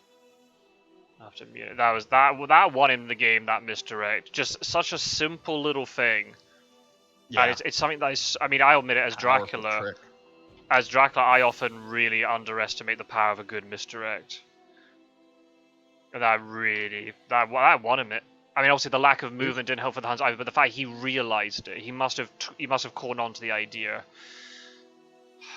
Speaker 2: After Munich, that won him the game. That misdirect, just such a simple little thing. Yeah. And it's something that is. I mean, I admit it as Dracula. As Dracula, I often really underestimate the power of a good misdirect. And that won him it. I mean, obviously the lack of movement didn't help for the Huns either, but the fact he realized it, he must have caught on to the idea.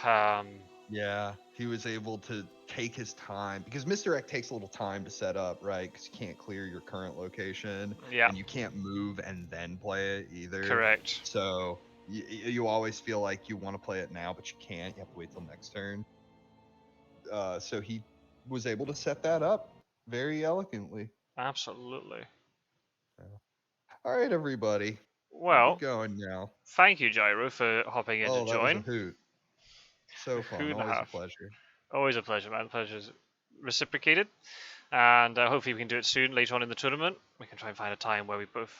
Speaker 1: Yeah, he was able to take his time because misdirect takes a little time to set up, right? Because you can't clear your current location, and you can't move and then play it either.
Speaker 2: Correct.
Speaker 1: So you always feel like you want to play it now, but you can't. You have to wait till next turn. so he was able to set that up very elegantly.
Speaker 2: Absolutely.
Speaker 1: All right, everybody. We'll be
Speaker 2: Well,
Speaker 1: going now.
Speaker 2: thank you, Gyro, for hopping in to
Speaker 1: Oh, that was a
Speaker 2: join.
Speaker 1: hoot. So
Speaker 2: Hoot
Speaker 1: fun.
Speaker 2: and a
Speaker 1: Always a
Speaker 2: half.
Speaker 1: pleasure.
Speaker 2: Always a pleasure, man. Pleasure's reciprocated. And hopefully we can do it soon, later on in the tournament. We can try and find a time where we both...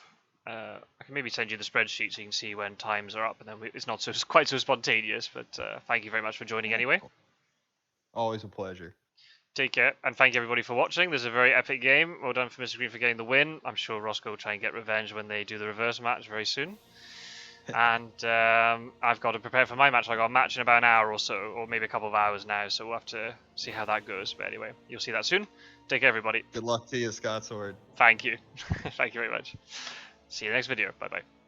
Speaker 2: I can maybe send you the spreadsheet so you can see when times are up, and then it's not so quite so spontaneous. But thank you very much for joining anyway.
Speaker 1: Always a pleasure.
Speaker 2: Take care, and thank you everybody for watching. This is a very epic game. Well done for Mistergreen for getting the win. I'm sure Roscoe will try and get revenge when they do the reverse match very soon. And I've got to prepare for my match. I've got a match in about an hour or so, or maybe a couple of hours now, so we'll have to see how that goes. But anyway, you'll see that soon. Take care, everybody.
Speaker 1: Good luck to you, Scot-sword.
Speaker 2: Thank you. Thank you very much. See you next video. Bye-bye.